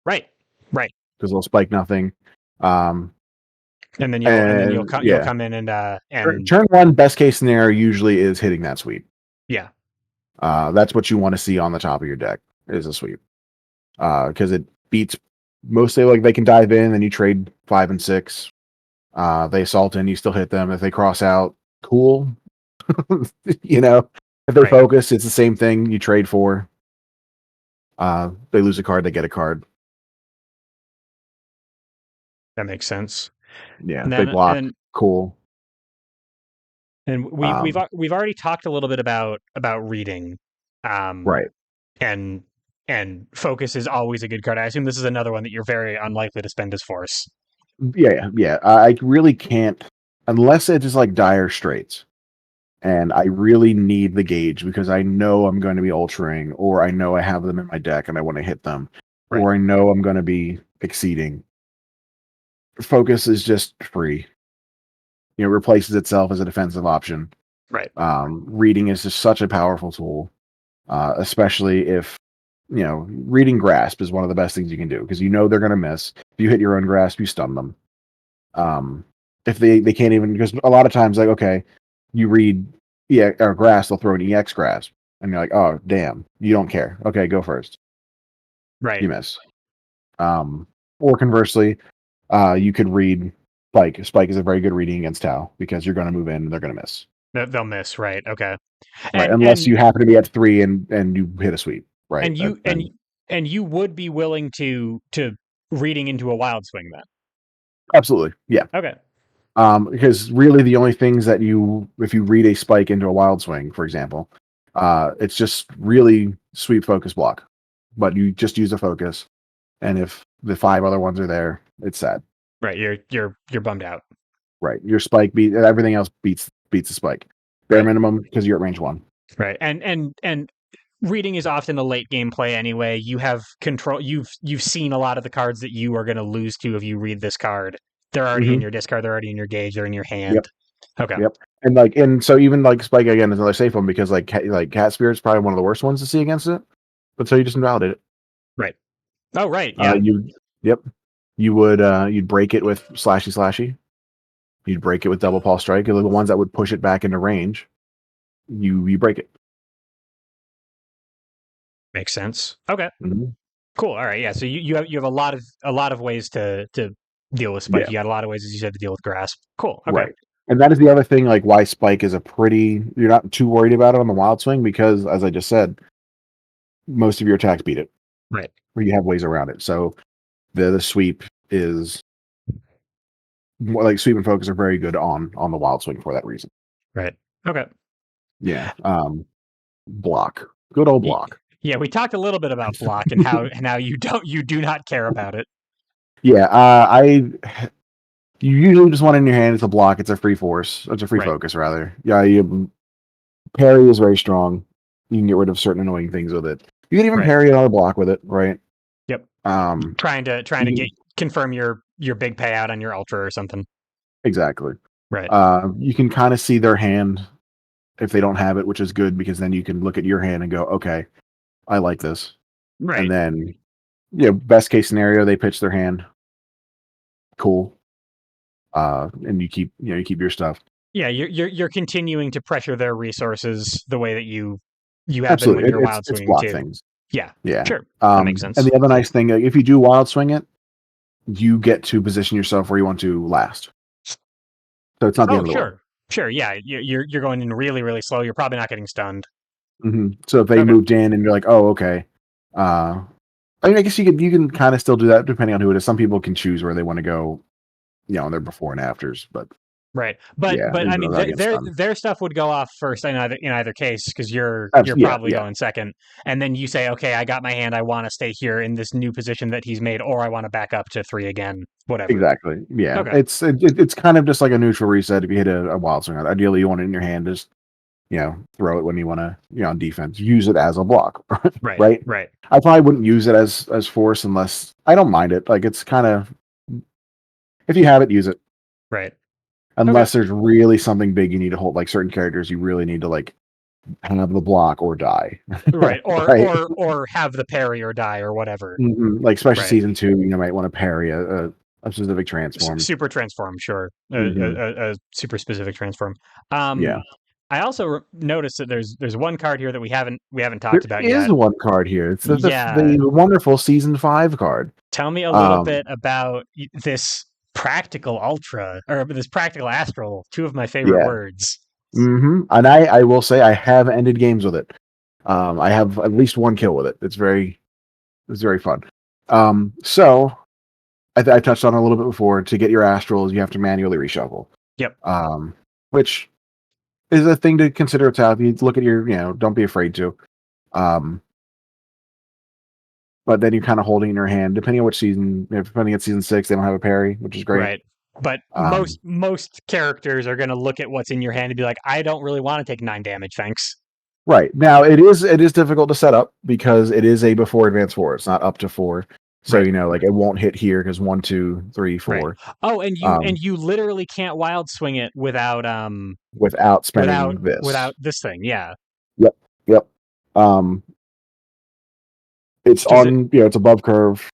right. Right. because they'll spike nothing. And then And you'll yeah. come in and Turn 1, best case scenario usually is hitting that sweep. yeah. That's what you want to see on the top of your deck is a sweep. Because it beats mostly like they can dive in, and you trade 5 and 6. They assault in, you still hit them. If they cross out, cool. You know, if they Right. focus, it's the same thing. You trade 4. They lose a card, they get a card. That makes sense. Yeah, And they then block, cool. we've already talked a little bit about reading, Right. and focus is always a good card. I assume this is another one that you're very unlikely to spend as force. Yeah. I really can't, unless it is like dire straits, and I really need the gauge because I know I'm going to be ultraing, or I know I have them in my deck and I want to hit them, Right. or I know I'm going to be exceeding. Focus is just free. Replaces itself as a defensive option. Right. Reading is just such a powerful tool, especially if reading grasp is one of the best things you can do because they're going to miss. If you hit your own grasp, you stun them. If they can't even, because a lot of times, like, okay, you read or grasp, they'll throw an EX grasp, and you're like, oh damn, you don't care. Okay, go first. Right. You miss. Or conversely, you could read Spike. Spike is a very good reading against Tau because you're going to move in and they're going to miss. They'll miss. Right. Okay. Right, And unless you happen to be at 3 and you hit a sweep. Right. and you would be willing to reading into a wild swing then. Absolutely. Yeah. Okay. Because really the only things that if you read a Spike into a wild swing, for example, it's just really sweep, focus, block. But you just use a focus, and if the 5 other ones are there, it's sad. Right. You're bummed out. Right. Your Spike everything else beats the Spike. Bare minimum because you're at range 1. Right. And reading is often a late game play anyway. You have control. You've seen a lot of the cards that you are going to lose to if you read this card. They're already in your discard. They're already in your gauge. They're in your hand. Yep. Okay. Yep. And so even like Spike again is another safe one because like Cat Spirit's probably one of the worst ones to see against it. But so you just invalidate it. Right. Oh right. Yeah. You would you'd break it with slashy. You'd break it with double paw strike. The ones that would push it back into range, you break it. Makes sense. Okay. Mm-hmm. Cool. All right. Yeah. So you have a lot of ways to deal with Spike. Yeah. You got a lot of ways, as you said, to deal with grasp. Cool. Okay. Right. And that is the other thing, like why Spike is you're not too worried about it on the wild swing because, as I just said, most of your attacks beat it. Right. Or you have ways around it. So the sweep is more like sweep and focus are very good on the wild swing for that reason. Right. Okay. Yeah. Block. Good old block. Yeah, we talked a little bit about block and how you do not care about it. Yeah, you usually just want it in your hand. It's a block. It's a free force. It's a free focus, rather. Yeah, parry is very strong. You can get rid of certain annoying things with it. You can even parry another block with it, right? Yep. Trying to confirm your big payout on your ultra or something. Exactly. Right. You can kind of see their hand if they don't have it, which is good because then you can look at your hand and go, okay, I like this. Right. And then, best case scenario, they pitch their hand. Cool. And you keep your stuff. Yeah, you're continuing to pressure their resources the way that you have Absolutely. been when you're wild swinging block too. Things. Yeah. Yeah. Sure. That makes sense. And the other nice thing, if you do wild swing it, you get to position yourself where you want to last. So it's not the end of the world. Sure. Yeah. You're going in really, really slow. You're probably not getting stunned. Mm-hmm. So if they moved in and you're like, oh, okay. I mean, I guess you can kind of still do that depending on who it is. Some people can choose where they want to go, on their before and afters, but right. But I mean, their stuff would go off first in either case because you're probably going second, and then you say, okay, I got my hand. I want to stay here in this new position that he's made, or I want to back up to 3 again. Whatever. Exactly. Yeah. Okay. It's kind of just like a neutral reset if you hit a wild swing. Ideally, you want it in your hand. Just throw it when you want to, on defense. Use it as a block. Right. I probably wouldn't use it as force unless I don't mind it. Like it's kind of, if you have it, use it. Right. Unless there's really something big you need to hold, like certain characters, you really need to like have the block or die. Right. Or have the parry or die or whatever. Mm-hmm. Like especially season 2, you might want to parry a specific transform. Super transform, sure. A super specific transform. Yeah. I also noticed that there's one card here that we haven't There talked about is yet. one card here. It's Yeah, the wonderful Season 5 card. tell me a little bit about this practical ultra or this practical astral. Two of my favorite Yeah. words. And I will say I have ended games with it. I have at least one kill with it. It's very fun. So I touched on it a little bit before. To get your astrals, you have to manually reshuffle. Yep. Which is a thing to consider. If you look at your, don't be afraid to. But then you're kind of holding in your hand, depending on which season. Depending on season 6, they don't have a parry, which is great. Right. But most characters are going to look at what's in your hand and be like, I don't really want to take 9 damage, thanks. Right. Now it is difficult to set up because it is a before advance 4. It's not up to 4. So Right. like it won't hit here because 1, 2, 3, 4. Right. Oh, and you literally can't wild swing it without spending without this thing. Yeah. Yep. It's on it's above curve.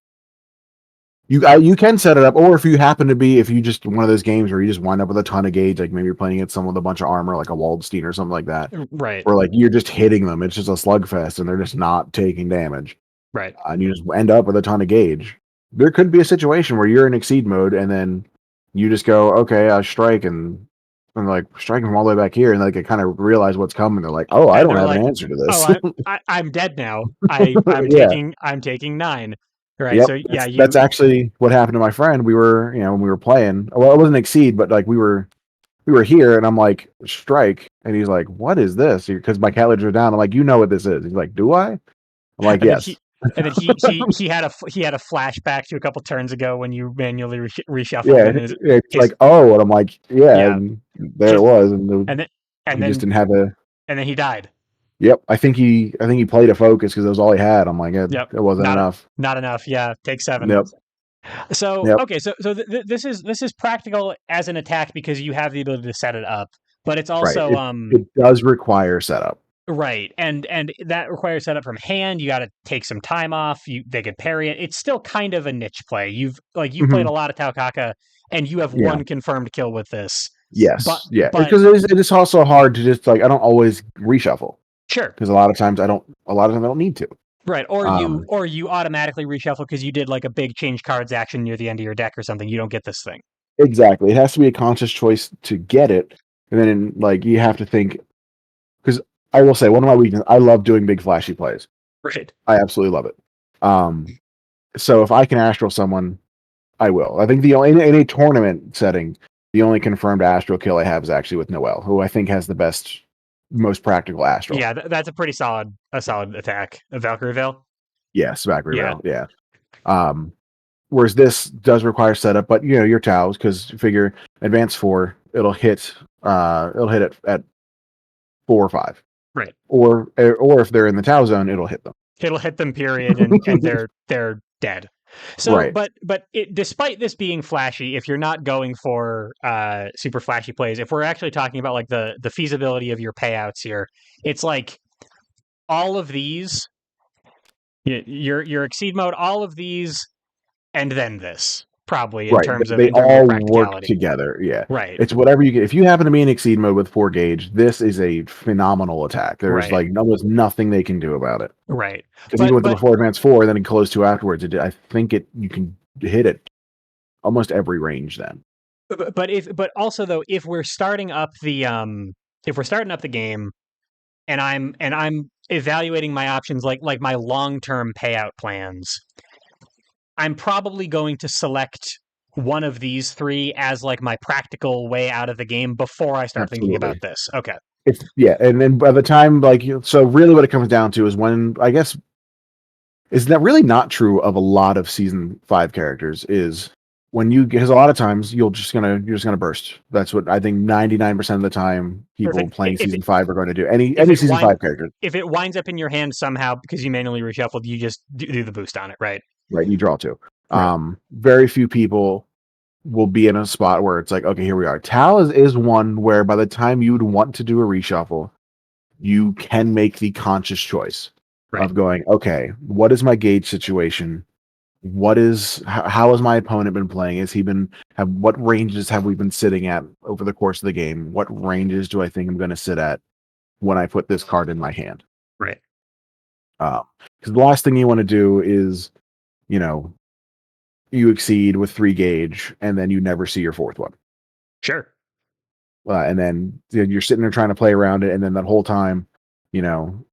You can set it up, or if you happen to be, if you just one of those games where you just wind up with a ton of gauge, like maybe you're playing against someone with a bunch of armor, like a Waldstein or something like that, right? Where like you're just hitting them, it's just a slugfest, and they're just not taking damage, right? And you just end up with a ton of gauge. There could be a situation where you're in exceed mode, and then you just go, okay, I strike, and I'm like striking from all the way back here, and like I kind of realize what's coming. They're like, oh, I don't have an answer to this. Oh, I'm dead now. I'm taking 9. Right. Yep, So yeah, that's actually what happened to my friend. We were, when we were playing. Well, it wasn't exceed, but like we were here, and I'm like strike, and he's like, "What is this?" Because my cat leaders are down. I'm like, "You know what this is?" He's like, "Do I?" I'm like, and "Yes." Then he had a flashback to a couple turns ago when you manually reshuffled. Yeah, it's like, oh, and I'm like, yeah. And there it was, and then just didn't have a. And then he died. Yep, I think he played a focus because that was all he had. I'm like, it wasn't enough. Not enough. Yeah, take 7. Yep. So okay, so this is practical as an attack because you have the ability to set it up, but it's also it does require setup. Right, and that requires setup from hand. You got to take some time off. They could parry it. It's still kind of a niche play. You've played a lot of Taokaka, and you have one confirmed kill with this. Yes, because it is also hard to just like I don't always reshuffle. Sure, because a lot of times I don't need to. Right, or you automatically reshuffle because you did like a big change cards action near the end of your deck or something. You don't get this thing. Exactly, it has to be a conscious choice to get it, and then like you have to think. Because I will say one of my weaknesses, I love doing big flashy plays. Right, I absolutely love it. So if I can astral someone, I will. I think in a tournament setting, the only confirmed astral kill I have is actually with Noelle, who I think has the most practical astral. Yeah, that's a pretty solid attack. A Valkyrie Veil. Yes, Valkyrie Veil. Yeah. Whereas this does require setup, but your Taos, because figure advance 4, it'll hit it at 4 or 5. Right. Or if they're in the Tau zone, it'll hit them. It'll hit them. Period, and they're dead. So, right. but despite this being flashy, if you're not going for super flashy plays, if we're actually talking about like the feasibility of your payouts here, it's like all of these, your exceed mode, all of these, and then this probably in terms of they all practicality. work together. Yeah, right. It's whatever you get. If you happen to be in exceed mode with 4 gauge, this is a phenomenal attack. There's like almost nothing they can do about it. Right. Because even with the before advance 4, then it close 2 afterwards. I think you can hit it almost every range then. But also though, if we're starting up the game, and I'm evaluating my options like my long-term payout plans, I'm probably going to select one of these 3 as like my practical way out of the game before I start thinking about this. Okay. And then by the time so really what it comes down to is when I guess is that really not true of a lot of season 5 characters is when because a lot of times you're just gonna burst. That's what I think 99% of the time people playing season 5 are going to do. Any season 5 character. If it winds up in your hand somehow because you manually reshuffled, you just do the boost on it, right? Right, you draw 2. Right. Very few people will be in a spot where it's like, okay, here we are. Tal is one where by the time you would want to do a reshuffle, you can make the conscious choice of going, okay, what is my gauge situation? how has my opponent been playing? What ranges have we been sitting at over the course of the game? What ranges do I think I'm going to sit at when I put this card in my hand? Right. Because the last thing you want to do is, you know, you exceed with 3 gauge and then you never see your fourth one. Sure. And then you're sitting there trying to play around it, and then that whole time, you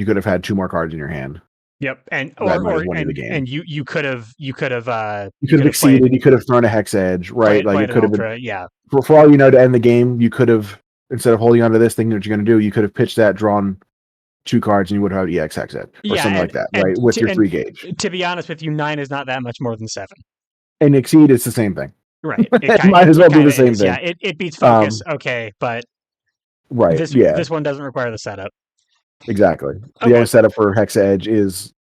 could have had 2 more cards in your hand. Yep, and That might have won you the game. and you could have You could have exceeded. played, you could have thrown a hex edge, right? Like played it an could have ultra. been Yeah. for all you know, to end the game. You could have, instead of holding on to this thing that you're going to do, you could have pitched that, drawn 2 cards, and you would have EX hex edge or something like that, right? With your 3 gauge. To be honest with you, 9 is not that much more than 7. And exceed is the same thing. Right. It might as well be the same thing. Yeah, it beats focus, okay, but right. This one doesn't require the setup. Exactly. The Okay. only setup for hex edge is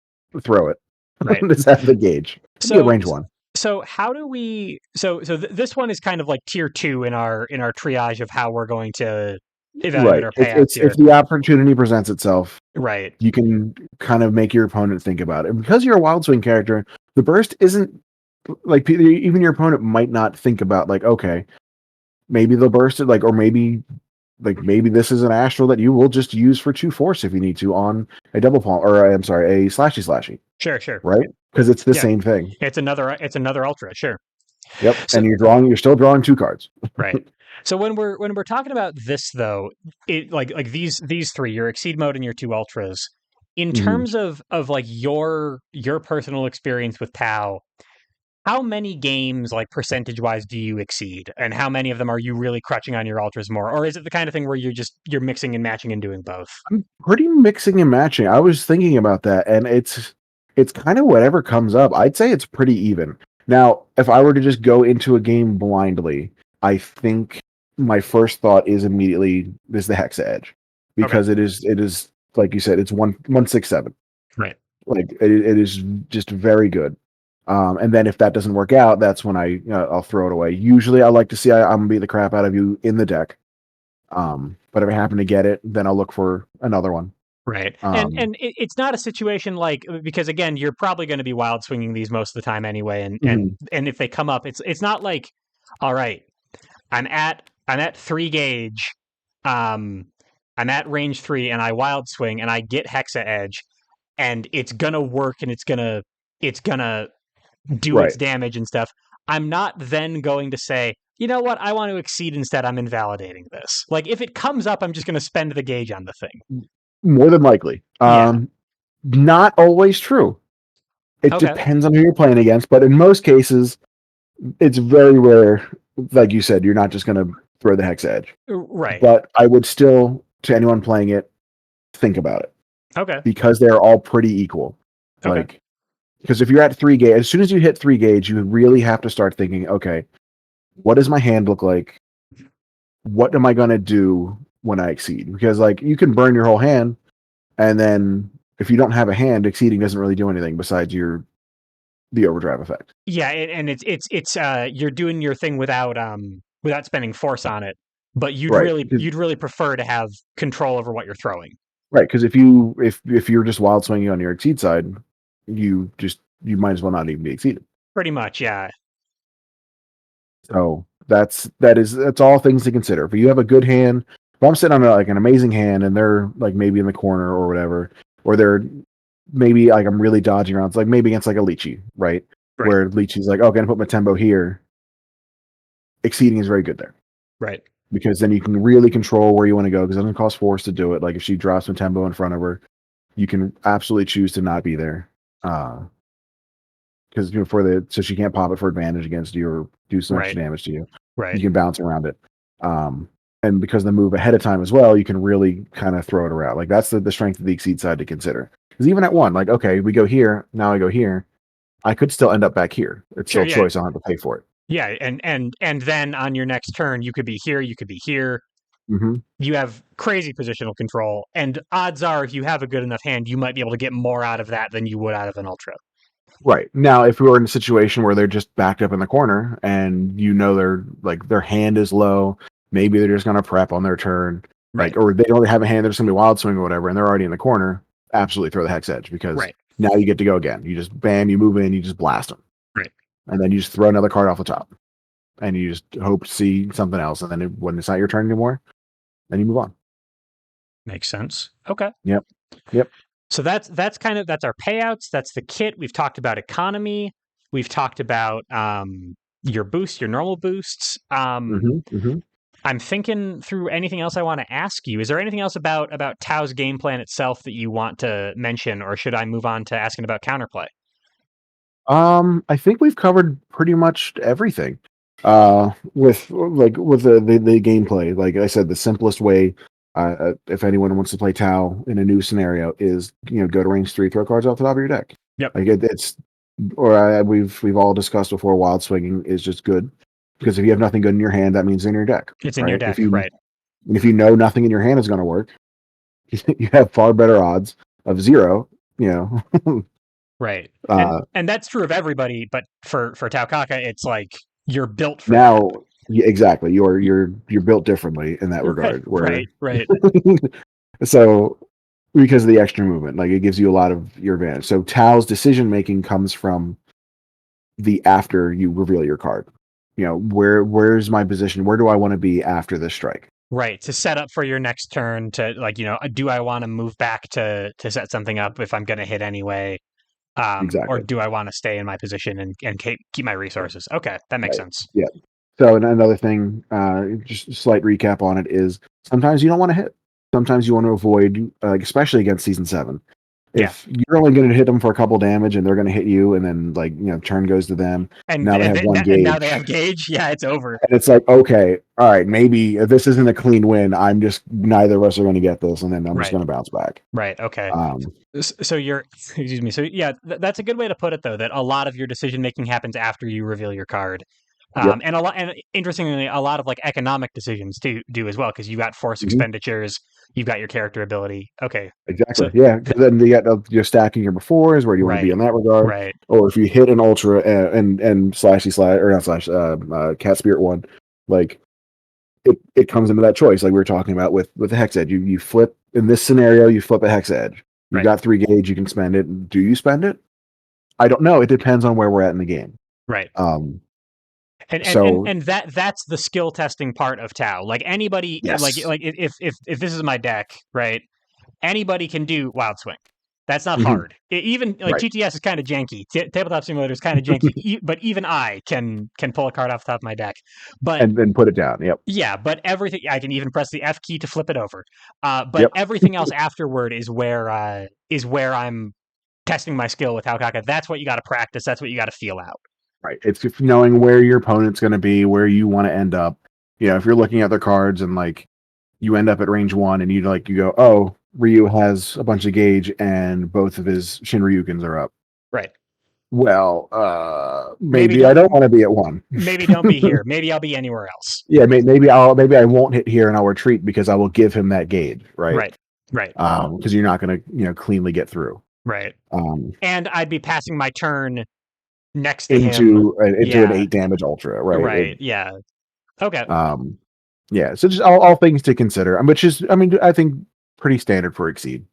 throw it. Right. Just have the gauge. So range 1. So how do we? This one is kind of like tier 2 in our triage of how we're going to evaluate our payouts here. If the opportunity presents itself, right, you can kind of make your opponent think about it. And because you're a wild swing character, the burst isn't like, even your opponent might not think about, like, okay, maybe they'll burst it, like, or maybe this is an astral that you will just use for 2 force if you need to on a double palm, or I'm sorry, a slashy. Sure, right? Because it's the same thing. It's another ultra, sure. Yep, so, and you're still drawing 2 cards. Right. So when we're talking about this, though, it like these 3, your exceed mode and your 2 ultras, in terms of like your personal experience with POW, how many games, like percentage-wise, do you exceed, and how many of them are you really crutching on your ultras more, or is it the kind of thing where you're mixing and matching and doing both? I'm pretty mixing and matching. I was thinking about that, and it's kind of whatever comes up. I'd say it's pretty even. Now, if I were to just go into a game blindly, I think my first thought is immediately is the hex edge, because it is like you said, it's 167. Right. Like it is just very good. And then if that doesn't work out, that's when I'll throw it away. Usually I like to see I'm gonna beat the crap out of you in the deck. But if I happen to get it, then I'll look for another one. Right. And it's not a situation like, because again, you're probably going to be wild swinging these most of the time anyway. And if they come up, it's not like, all right, I'm at 3 gauge. I'm at range 3 and I wild swing and I get Hexa Edge and it's going to work and it's going to do its damage and stuff. I'm not then going to say, you know what, I want to exceed instead. I'm invalidating this. Like, if it comes up, I'm just going to spend the gauge on the thing. More than likely. Not always true. It depends on who you're playing against, but in most cases, it's very rare. Like you said, you're not just going to throw the hex edge. Right. But I would still, to anyone playing it, think about it. Okay. Because they're all pretty equal. Like, because if you're at 3 gauge, as soon as you hit 3 gauge, you really have to start thinking, okay, what does my hand look like? What am I going to do when I exceed? Because, like, you can burn your whole hand, and then if you don't have a hand, exceeding doesn't really do anything besides the overdrive effect. Yeah, and it's you're doing your thing without spending force on it, but you'd really prefer to have control over what you're throwing. Right, because if you're just wild swinging on your exceed side, you might as well not even be exceeded. Pretty much, yeah. So that's all things to consider. If you have a good hand, if I'm sitting on an amazing hand and they're like maybe in the corner or whatever, or they're maybe like I'm really dodging around, it's like maybe against like a Lychee, right? Where Lychee's like, I'm gonna put my tempo here. Exceeding is very good there. Right. Because then you can really control where you want to go, because it doesn't cost force to do it. Like if she drops some tempo in front of her, you can absolutely choose to not be there. Because so she can't pop it for advantage against you or do some extra damage to you. Right. You can bounce around it. And because the move ahead of time as well, you can really kind of throw it around. Like that's the strength of the exceed side to consider. Because even at 1, like, okay, we go here, now I go here, I could still end up back here. It's still a choice. I'll have to pay for it. Yeah, and then on your next turn, you could be here, you could be here. Mm-hmm. You have crazy positional control, and odds are, if you have a good enough hand, you might be able to get more out of that than you would out of an ultra. Right. Now, if we were in a situation where they're just backed up in the corner and their hand is low, maybe they're just going to prep on their turn, or they don't have a hand, they're just going to be wild swing or whatever, and they're already in the corner, absolutely throw the hex edge, because Now you get to go again. You just bam, you move in, you just blast them, Right. and then you just throw another card off the top, and you just hope to see something else. And then when it's not your turn anymore, then you move on. Makes sense. Okay. Yep. Yep. So that's kind of that's our payouts. That's the kit. We've talked about economy. We've talked about your boost, your normal boosts. Mm-hmm. I'm thinking through anything else I want to ask you. Is there anything else about Tao's game plan itself that you want to mention, or should I move on to asking about counterplay? I think we've covered pretty much everything. With the gameplay, like I said, the simplest way, if anyone wants to play Tau in a new scenario, is go to range 3, throw cards off the top of your deck. Yep. Like it's, or we've all discussed before, wild swinging is just good because if you have nothing good in your hand, that means in your deck. It's in your Right? deck, right? If you know nothing in your hand is going to work, you have far better odds of zero. Right. And Uh, and that's true of everybody, but for Taokaka, it's like you're built for that. Now, yeah, exactly. You're built differently in that Right, regard. Where right. so because of the extra movement, like it gives you a lot of your advantage. So Tao's decision making comes from the after you reveal your card. Where's my position? Where do I want to be after this strike? Right. To set up for your next turn to like, do I want to move back to set something up if I'm gonna hit anyway? Or Exactly. do I want to stay in my position and keep my resources? Okay, that makes Right. sense. Yeah. So another thing, just a slight recap on it is sometimes you don't want to hit. Sometimes you want to avoid, especially against season 7. Yeah. If you're only going to hit them for a couple damage and they're going to hit you, and then turn goes to them. And Now they have one and now they gauge, have gauge. Yeah, it's over. and it's like, okay, all right, maybe if this isn't a clean win, I'm just neither of us are going to get this, and then I'm just Right. going to bounce back. Right. Okay. Um, So you're, excuse me. So yeah, that's a good way to put it, though. That a lot of your decision making happens after you reveal your card, yep. and interestingly, a lot of like economic decisions do as well because you got force hmm expenditures, you've got your character ability. Okay, so Exactly. Yeah. Because then you got you're stacking your befores. Where do you want to be right, in that regard? right, Or if you hit an ultra and slashy slash or not slash cat spirit one, like it comes into that choice like we were talking about with the hex edge. You flip in this scenario, you flip a hex edge. You right, got 3 gauge, you can spend it. Do you spend it? I don't know. It depends on where we're at in the game. right. Um, And so that's the skill testing part of Tau. Like anybody, yes. like if this is my deck, right? Anybody can do Wild Swing. That's not hmm hard. Even like Right. TTS is kind of janky. Tabletop Simulator is kind of janky. But even I can pull a card off the top of my deck. But And then put it down. Yep. yeah, but everything I can even press the F key to flip it over. But Yep. everything else afterward is where I'm testing my skill with Taokaka. That's what you got to practice. That's what you got to feel out. Right. It's just knowing where your opponent's going to be, where you want to end up. If you're looking at their cards and like you end up at range 1 and you go, oh, Ryu has a bunch of gauge and both of his Shinryukens are up. Right. Well, Maybe maybe I don't don't want to be at 1. maybe don't be here. Maybe I'll be anywhere else. Yeah, maybe I won't hit here and I'll retreat because I will give him that gauge, right? Right. Right. Because you're not going to cleanly get through. Right. Um, And I'd be passing my turn next to him. into an Yeah. 8 damage ultra, right? Right. Yeah. Okay. Um, yeah, so just all things to consider, which is, I mean, I think pretty standard for Exceed.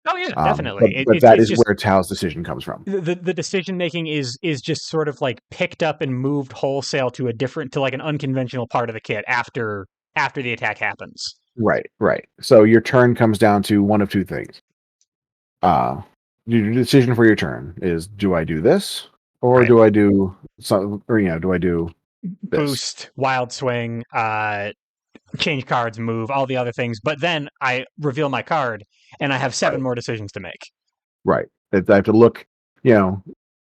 Oh yeah, But definitely. that It's is just where Tao's decision comes from. the decision making is just sort of like picked up and moved wholesale to like an unconventional part of the kit after the attack happens. Right, right. So your turn comes down to one of two things. Your decision for your turn is: do I do this, or Right. do I do some, or do I do this? Boost, wild swing, change cards, move, all the other things. But then I reveal my card and I have 7 Right, more decisions to make. right. I have to look, at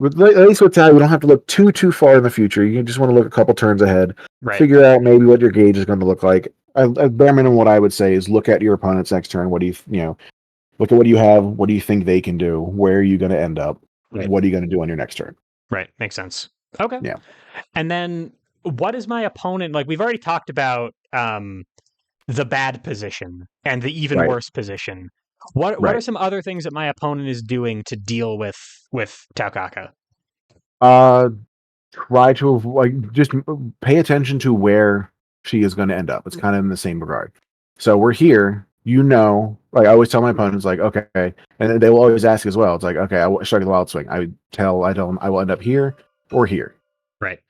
least with Tao, you don't have to look too far in the future. You just want to look a couple turns ahead, Right. figure out maybe what your gauge is going to look like. At bare minimum, what I would say is look at your opponent's next turn. What do look at what you have? What do you think they can do? Where are you going to end up? Right. What are you going to do on your next turn? Right. Makes sense. Okay. Yeah. And then what is my opponent like? We've already talked about the bad position and the even Right. worse position. What are Right. some other things that my opponent is doing to deal with Taokaka? Try to just pay attention to where she is going to end up. It's kind of in the same regard. So we're here. like I always tell my opponents, like, okay, and then they will always ask as well. It's like, okay, I strike the wild swing. I tell them I will end up here or here, Right.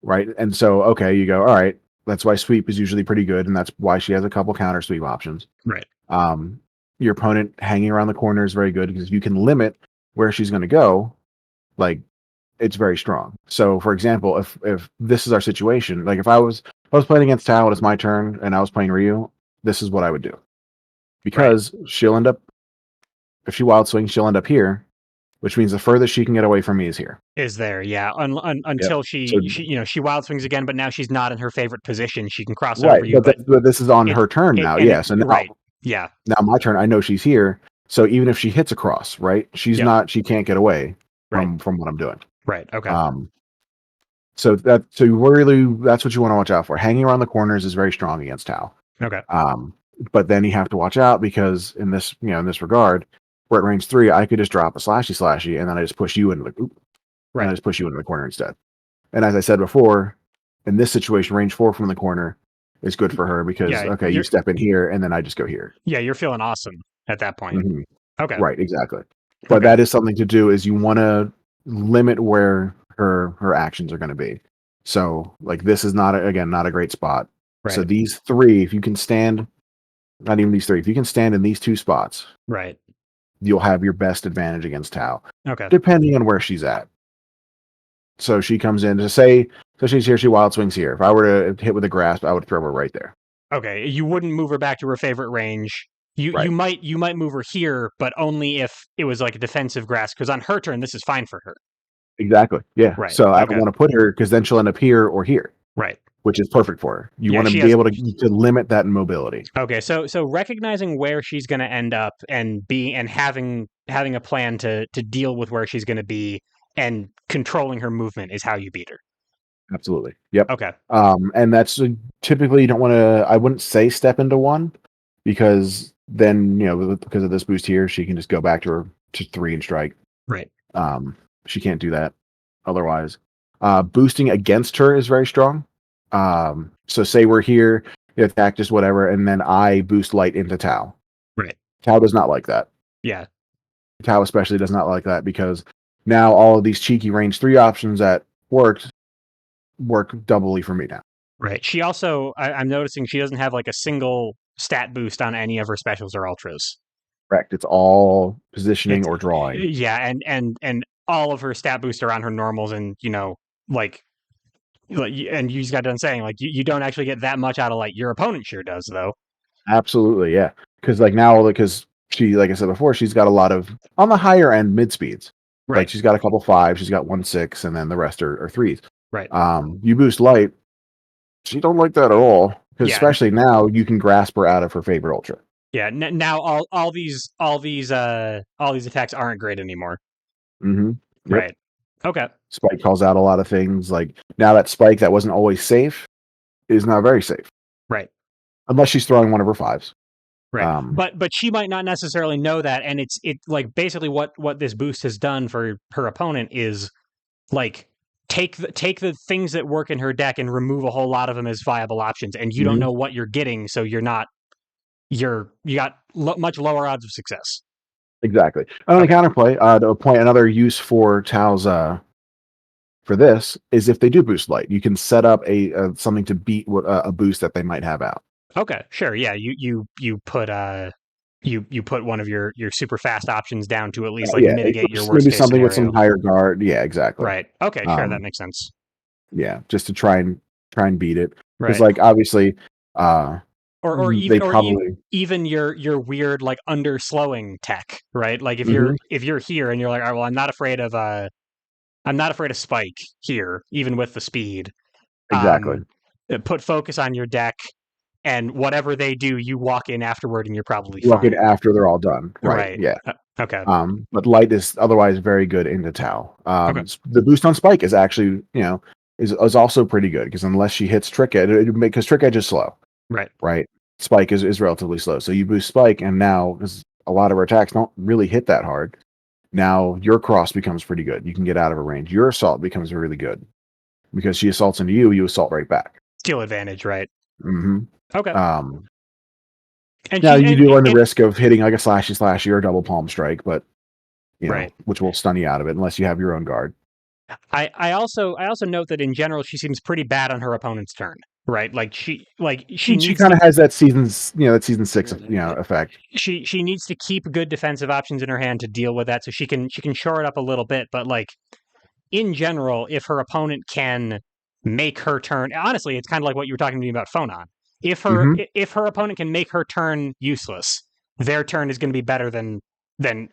right? And so, okay, you go, all right. That's why sweep is usually pretty good, and that's why she has a couple counter sweep options. Right. Um, your opponent hanging around the corner is very good because if you can limit where she's going to go, like it's very strong. So, for example, if this is our situation, like if I was playing against Tao and it's my turn and I was playing Ryu, this is what I would do Right. because she'll end up if she wild swings, she'll end up here, which means the furthest she can get away from me is here. Is there? Yeah. Yep. Until So she wild swings again, but now she's not in her favorite position. She can cross right, over you, but but this is on it her turn it now. and Yeah. it So right. Yeah. now my turn. I know she's here. So even if she hits across, right, Yep. she can't get away Right. from what I'm doing. Right. Okay. So that's what you want to watch out for. Hanging around the corners is very strong against Tau. Okay. But then you have to watch out because in this regard, we're at range 3, I could just drop a slashy, and then I just push you into Right. the corner instead. And as I said before, in this situation, range 4 from the corner is good for her because Yeah. okay, you step in here and then I just go here. Yeah. You're feeling awesome at that point. Mhm. Okay. Right, exactly. But Okay. that is something to do is you want to limit where her actions are going to be. So like this is not a great spot. So Right. these 3, if you can stand, not even these 3, if you can stand in these 2 spots, Right. you'll have your best advantage against Tao, Okay. depending on where she's at. So she comes in so she's here, she wild swings here. If I were to hit with a grasp, I would throw her right there. Okay. You wouldn't move her back to her favorite range. Right. You might move her here, but only if it was like a defensive grasp. Because on her turn, this is fine for her. Exactly. Yeah. Right. So I don't Okay. want to put her because then she'll end up here or here, Right. which is perfect for her. You Yeah. want to She be has. able to limit that mobility. Okay. So recognizing where she's going to end up and having a plan to deal with where she's going to be and controlling her movement is how you beat her. Absolutely. Yep. Okay. And that's typically you don't want to. I wouldn't say step into 1 because then because of this boost here, she can just go back to 3 and strike. Right. She can't do that otherwise. Boosting against her is very strong. So say we're here, you attack just whatever, and then I boost light into Tau. Right. Tau does not like that. Yeah. Tau especially does not like that because now all of these cheeky range 3 options that work doubly for me now. Right. She also, I'm noticing she doesn't have like a single stat boost on any of her specials or ultras. Correct. It's all positioning It's or drawing. yeah, and all of her stat boosts are on her normals, and like and you just got done saying like you don't actually get that much out of light. Your opponent sure does though. Absolutely, yeah. Because like now, because she, like I said before, she's got a lot of on the higher end mid speeds. Like Right. she's got a couple 5s, she's got 1 6, and then the rest are 3s. Right. You boost light, she don't like that at all. Because Yeah. especially now, you can grasp her out of her favorite ultra. Yeah. Now all these attacks aren't great anymore. Mm-hmm. Yep. Right. Okay. Spike calls out a lot of things. Like now that spike that wasn't always safe is now very safe. Right. Unless she's throwing one of her 5s. Right. But she might not necessarily know that, and it's like basically what this boost has done for her opponent is like take the things that work in her deck and remove a whole lot of them as viable options, and you don't know what you're getting, so you got much lower odds of success. Exactly. And on the counterplay, to point another use for Tao's for this is if they do boost light, you can set up a something to beat a boost that they might have out. Okay, sure, yeah. You put you put one of your super fast options down to at least like Yeah, mitigate your worst maybe case something with scenario. some higher guard. Yeah, exactly. Right. Okay, sure, that makes sense. Yeah, just to try and beat it because, Right. like, obviously, Or they probably even your weird like underslowing tech, right? Like if Mhm. you're here and you're like, all right, well, I'm not afraid of spike here, even with the speed. Exactly. Put focus on your deck, and whatever they do, you walk in afterward, and you're probably Walk in fine. after they're all done. Right. Right. Yeah. Okay. But light is otherwise very good into Tau. Okay. The boost on Spike is actually, is also pretty good because unless she hits Trick Edge, because Trick Edge is slow, Right. right? Spike is relatively slow. So you boost Spike, and now because a lot of her attacks don't really hit that hard, now your cross becomes pretty good. You can get out of her range. Your assault becomes really good because she assaults into you, you assault right back. Steal advantage. Right. Mm-hmm. Okay. And Now she's you do run the risk of hitting like a slashy or a double palm strike, but right. which will stun you out of it unless you have your own guard. I also note that in general she seems pretty bad on her opponent's turn. Right, she She needs kind to of has that season 6 effect. she needs to keep good defensive options in her hand to deal with that, so she can shore it up a little bit. But in general, if her opponent can make her turn, honestly, it's kind of like what you were talking to me about Phonon. If her opponent can make her turn useless, their turn is going to be better than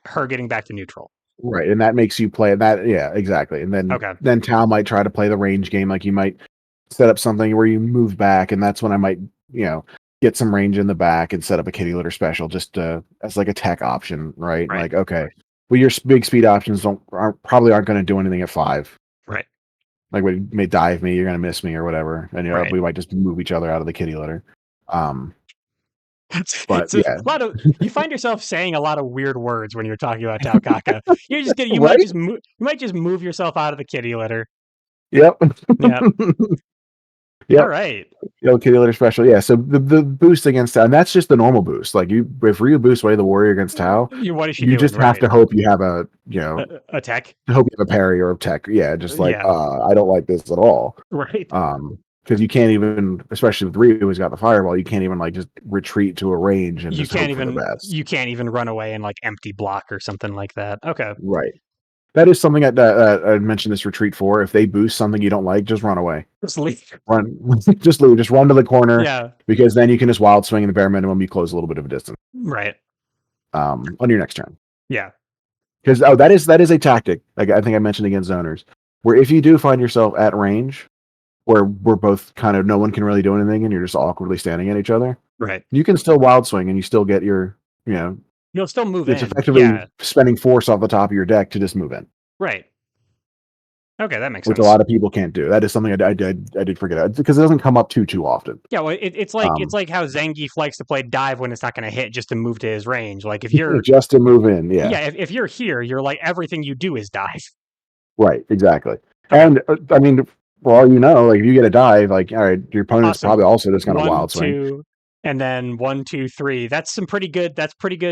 her getting back to neutral. Right, and that makes you play that. Yeah, exactly. And then Tao might try to play the range game. Like you might set up something where you move back, and that's when I might get some range in the back and set up a kitty litter special just as like a tech option, right? Like okay, well your big speed options probably aren't going to do anything at 5. Right. Like when you may dive me, you're going to miss me or whatever, and we might just move each other out of the kitty litter. But a lot of you find yourself saying a lot of weird words when you're talking about Taokaka. You're just gonna, you might just move yourself out of the kitty litter. Yep. Yep. Yep. All right. Kitty litter special. Yeah. So the boost against Tao, and that's just the normal boost. Like if Ryu boosts away the warrior against Tao, what is she you doing? just have to hope you have a tech. Hope you have a parry or a tech. Yeah. Just I don't like this at all. Right. Because you can't even, especially with Ryu who's got the fireball, you can't even just retreat to a range and just hope for the best. You can't even run away and empty block or something like that. Okay. Right. That is something that I mentioned this retreat for. If they boost something you don't like, just run away. Just leave. Run. Just leave. Just run to the corner. Yeah. Because then you can just wild swing in the bare minimum. You close a little bit of a distance. Right. On your next turn. Yeah. Because that is a tactic. Like I think I mentioned against zoners, where if you do find yourself at range, where we're both kind of no one can really do anything, and you're just awkwardly standing at each other. Right. You can still wild swing, and you still get your You'll still move it's in. effectively spending force off the top of your deck to just move in. Right. Okay, that makes sense. Which a lot of people can't do. That is something I did forget because it doesn't come up too often. Yeah, well, it's like how Zangief likes to play dive when it's not going to hit just to move to his range. Like if you're just to move in, yeah. Yeah, if you're here, you're everything you do is dive. Right, exactly. Okay. And I mean, for all you know, if you get a dive, all right, your opponent's probably also just going to wild swing. 2, and then 1, 2, 3. That's pretty good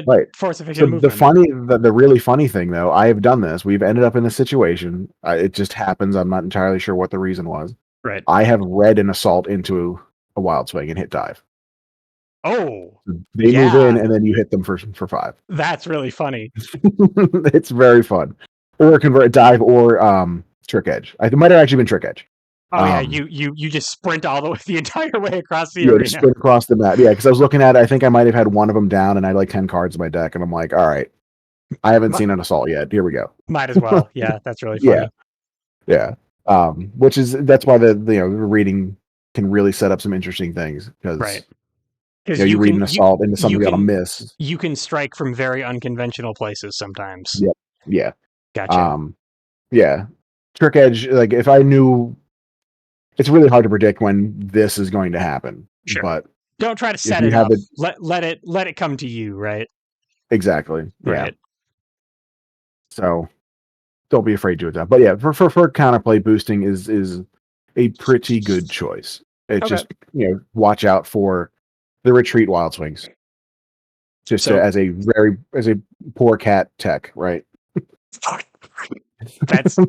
right. force efficient movement. The really funny thing though, I have done this. We've ended up in this situation. It just happens. I'm not entirely sure what the reason was. Right. I have read an assault into a wild swing and hit dive. Oh. They move in and then you hit them for 5. That's really funny. It's very fun. Or convert dive or trick edge. It might have actually been trick edge. Oh yeah, you just sprint the entire way across the arena. Sprint across the map. Yeah, because I was looking at it, I think I might have had one of them down, and I had 10 cards in my deck, and I'm like, all right, I haven't seen an assault yet. Here we go. Might as well. Yeah, that's really funny. Yeah. That's why the reading can really set up some interesting things because you read an assault into something that'll miss. You can strike from very unconventional places sometimes. Yep. Yeah. Gotcha. Yeah. Trick edge, if I knew. It's really hard to predict when this is going to happen. Sure. But don't try to set it up. Let it come to you, right? Exactly. Right. Yeah. So don't be afraid to do that. But yeah, for counterplay, boosting is a pretty good choice. It's just watch out for the retreat wild swings. Just as a poor cat tech, right? That's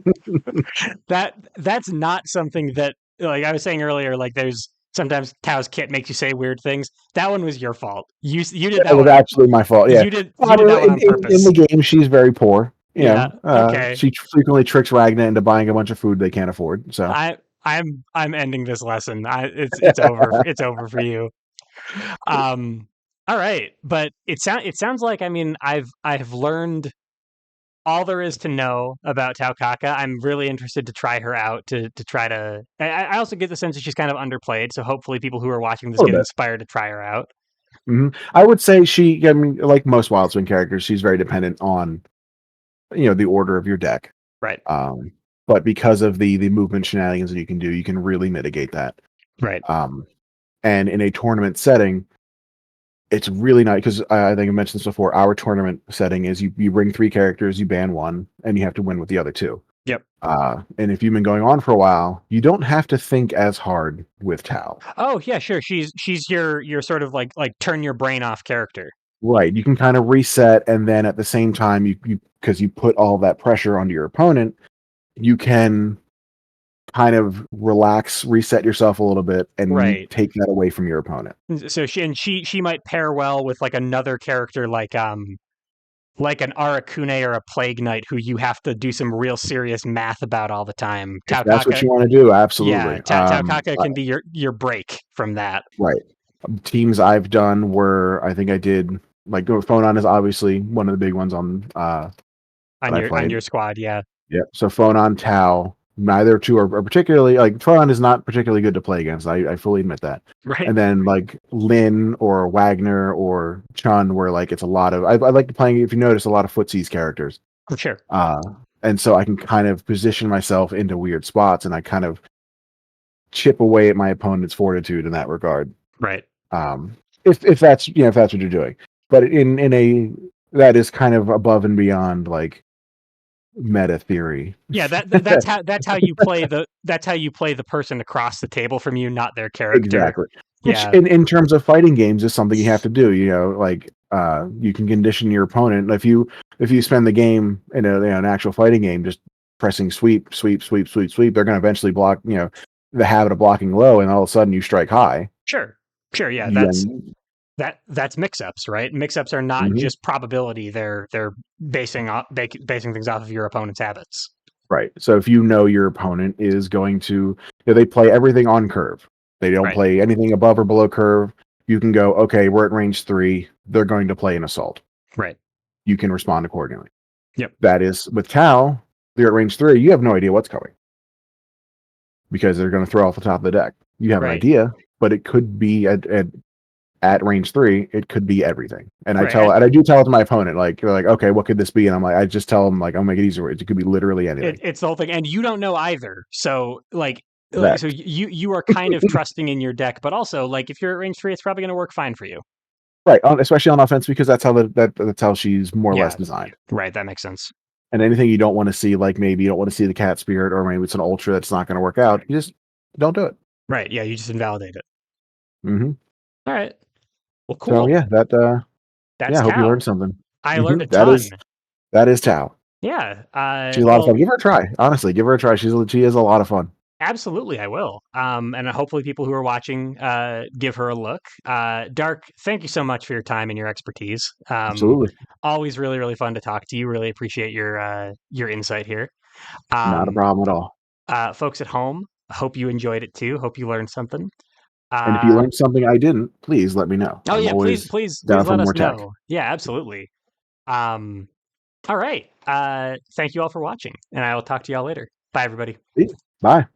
not something that, I was saying earlier, there's sometimes Tao's kit makes you say weird things. That one was your fault. You did that. It was actually my fault. Yeah, you did that one on purpose. In the game, she's very poor. Okay. She frequently tricks Ragna into buying a bunch of food they can't afford. So I'm ending this lesson. It's over. It's over for you. All right, but it sounds like I've learned all there is to know about Taokaka. I'm really interested to try her out to try to. I also get the sense that she's kind of underplayed, so hopefully people who are watching this get inspired to try her out. Mm-hmm. I would say like most Wild Swing characters, she's very dependent on the order of your deck. Right. But because of the movement shenanigans that you can do, you can really mitigate that. Right. And in a tournament setting, it's really nice because I think I mentioned this before. Our tournament setting is you bring 3 characters, you ban 1, and you have to win with the other 2. Yep. And if you've been going on for a while, you don't have to think as hard with Tao. Oh yeah, sure. She's your sort of like turn your brain off character. Right. You can kind of reset, and then at the same time, you because you put all that pressure onto your opponent, you can kind of relax, reset yourself a little bit, and Right. take that away from your opponent. So she might pair well with like another character like an Arakune or a Plague Knight who you have to do some real serious math about all the time. If that's what Taokaka, you want to do, yeah, absolutely. Taokaka can be your break from that. Right. Teams I've done where I think I did like Phonon is obviously one of the big ones on that I On played. your squad, yeah. Yeah. So Phonon, Tau, neither two are particularly like Phonon is not particularly good to play against. I fully admit that. Right. And then like Lin or Wagner or Chun, where like it's a lot of I like playing. If you notice, a lot of footsies characters. For sure. And so I can kind of position myself into weird spots, and I kind of chip away at my opponent's fortitude in that regard. Right. If that's if that's what you're doing, but in a that is kind of above and beyond like meta theory. Yeah, that's how you play the person across the table from you, not their character. Exactly. Which Yeah. in terms of fighting games is something you have to do. Like you can condition your opponent. If you spend the game in an actual fighting game just pressing sweep, sweep, sweep, sweep, sweep, they're gonna eventually block, the habit of blocking low, and all of a sudden you strike high. Sure. Sure, yeah, You then that's mix-ups, right? Mix-ups are not Mhm. just probability, they're basing things off of your opponent's habits. Right. So if you know your opponent is going to, they play everything on curve. They don't Right. play anything above or below curve. You can go, okay, we're at range 3. They're going to play an assault. Right. You can respond accordingly. Yep. That is with Tau, they're at range 3. You have no idea what's coming because they're going to throw off the top of the deck. You have an Right. idea, but it could be at range 3. It could be everything. And Right. I do tell it to my opponent, like, they're like, okay, what could this be? And I'm like, I just tell them, like, I'll make it easier. It could be literally anything. It's the whole thing, and you don't know either. So That so you are kind of trusting in your deck, but also like if you're at range 3, it's probably going to work fine for you. Right, especially on offense because that's how that's how she's more or less Yeah. designed. Right. That makes sense. And anything you don't want to see, like maybe you don't want to see the cat spirit, or maybe it's an ultra that's not going to work out, you just don't do it. Right. Yeah. You just invalidate it. Mm-hmm. All right. Well, So cool. yeah, That's I hope you Tao. learned something. I learned Mm-hmm. a ton. That is Tao. Yeah. She's a lot of fun. Give her a try. Honestly, give her a try. She is a lot of fun. Absolutely, I will. And hopefully, people who are watching give her a look. Dark, thank you so much for your time and your expertise. Absolutely, Always really, really fun to talk to you. Really appreciate your insight here. not a Um, problem at all. folks at home, I hope you enjoyed it too. Hope you learned something. And if you Uh, learned something I didn't, please let me know. oh I'm yeah, please, always please, down please for let more us tech. know. Yeah, absolutely. All right. Thank you all for watching, and I will talk to y'all later. Bye, everybody. Bye.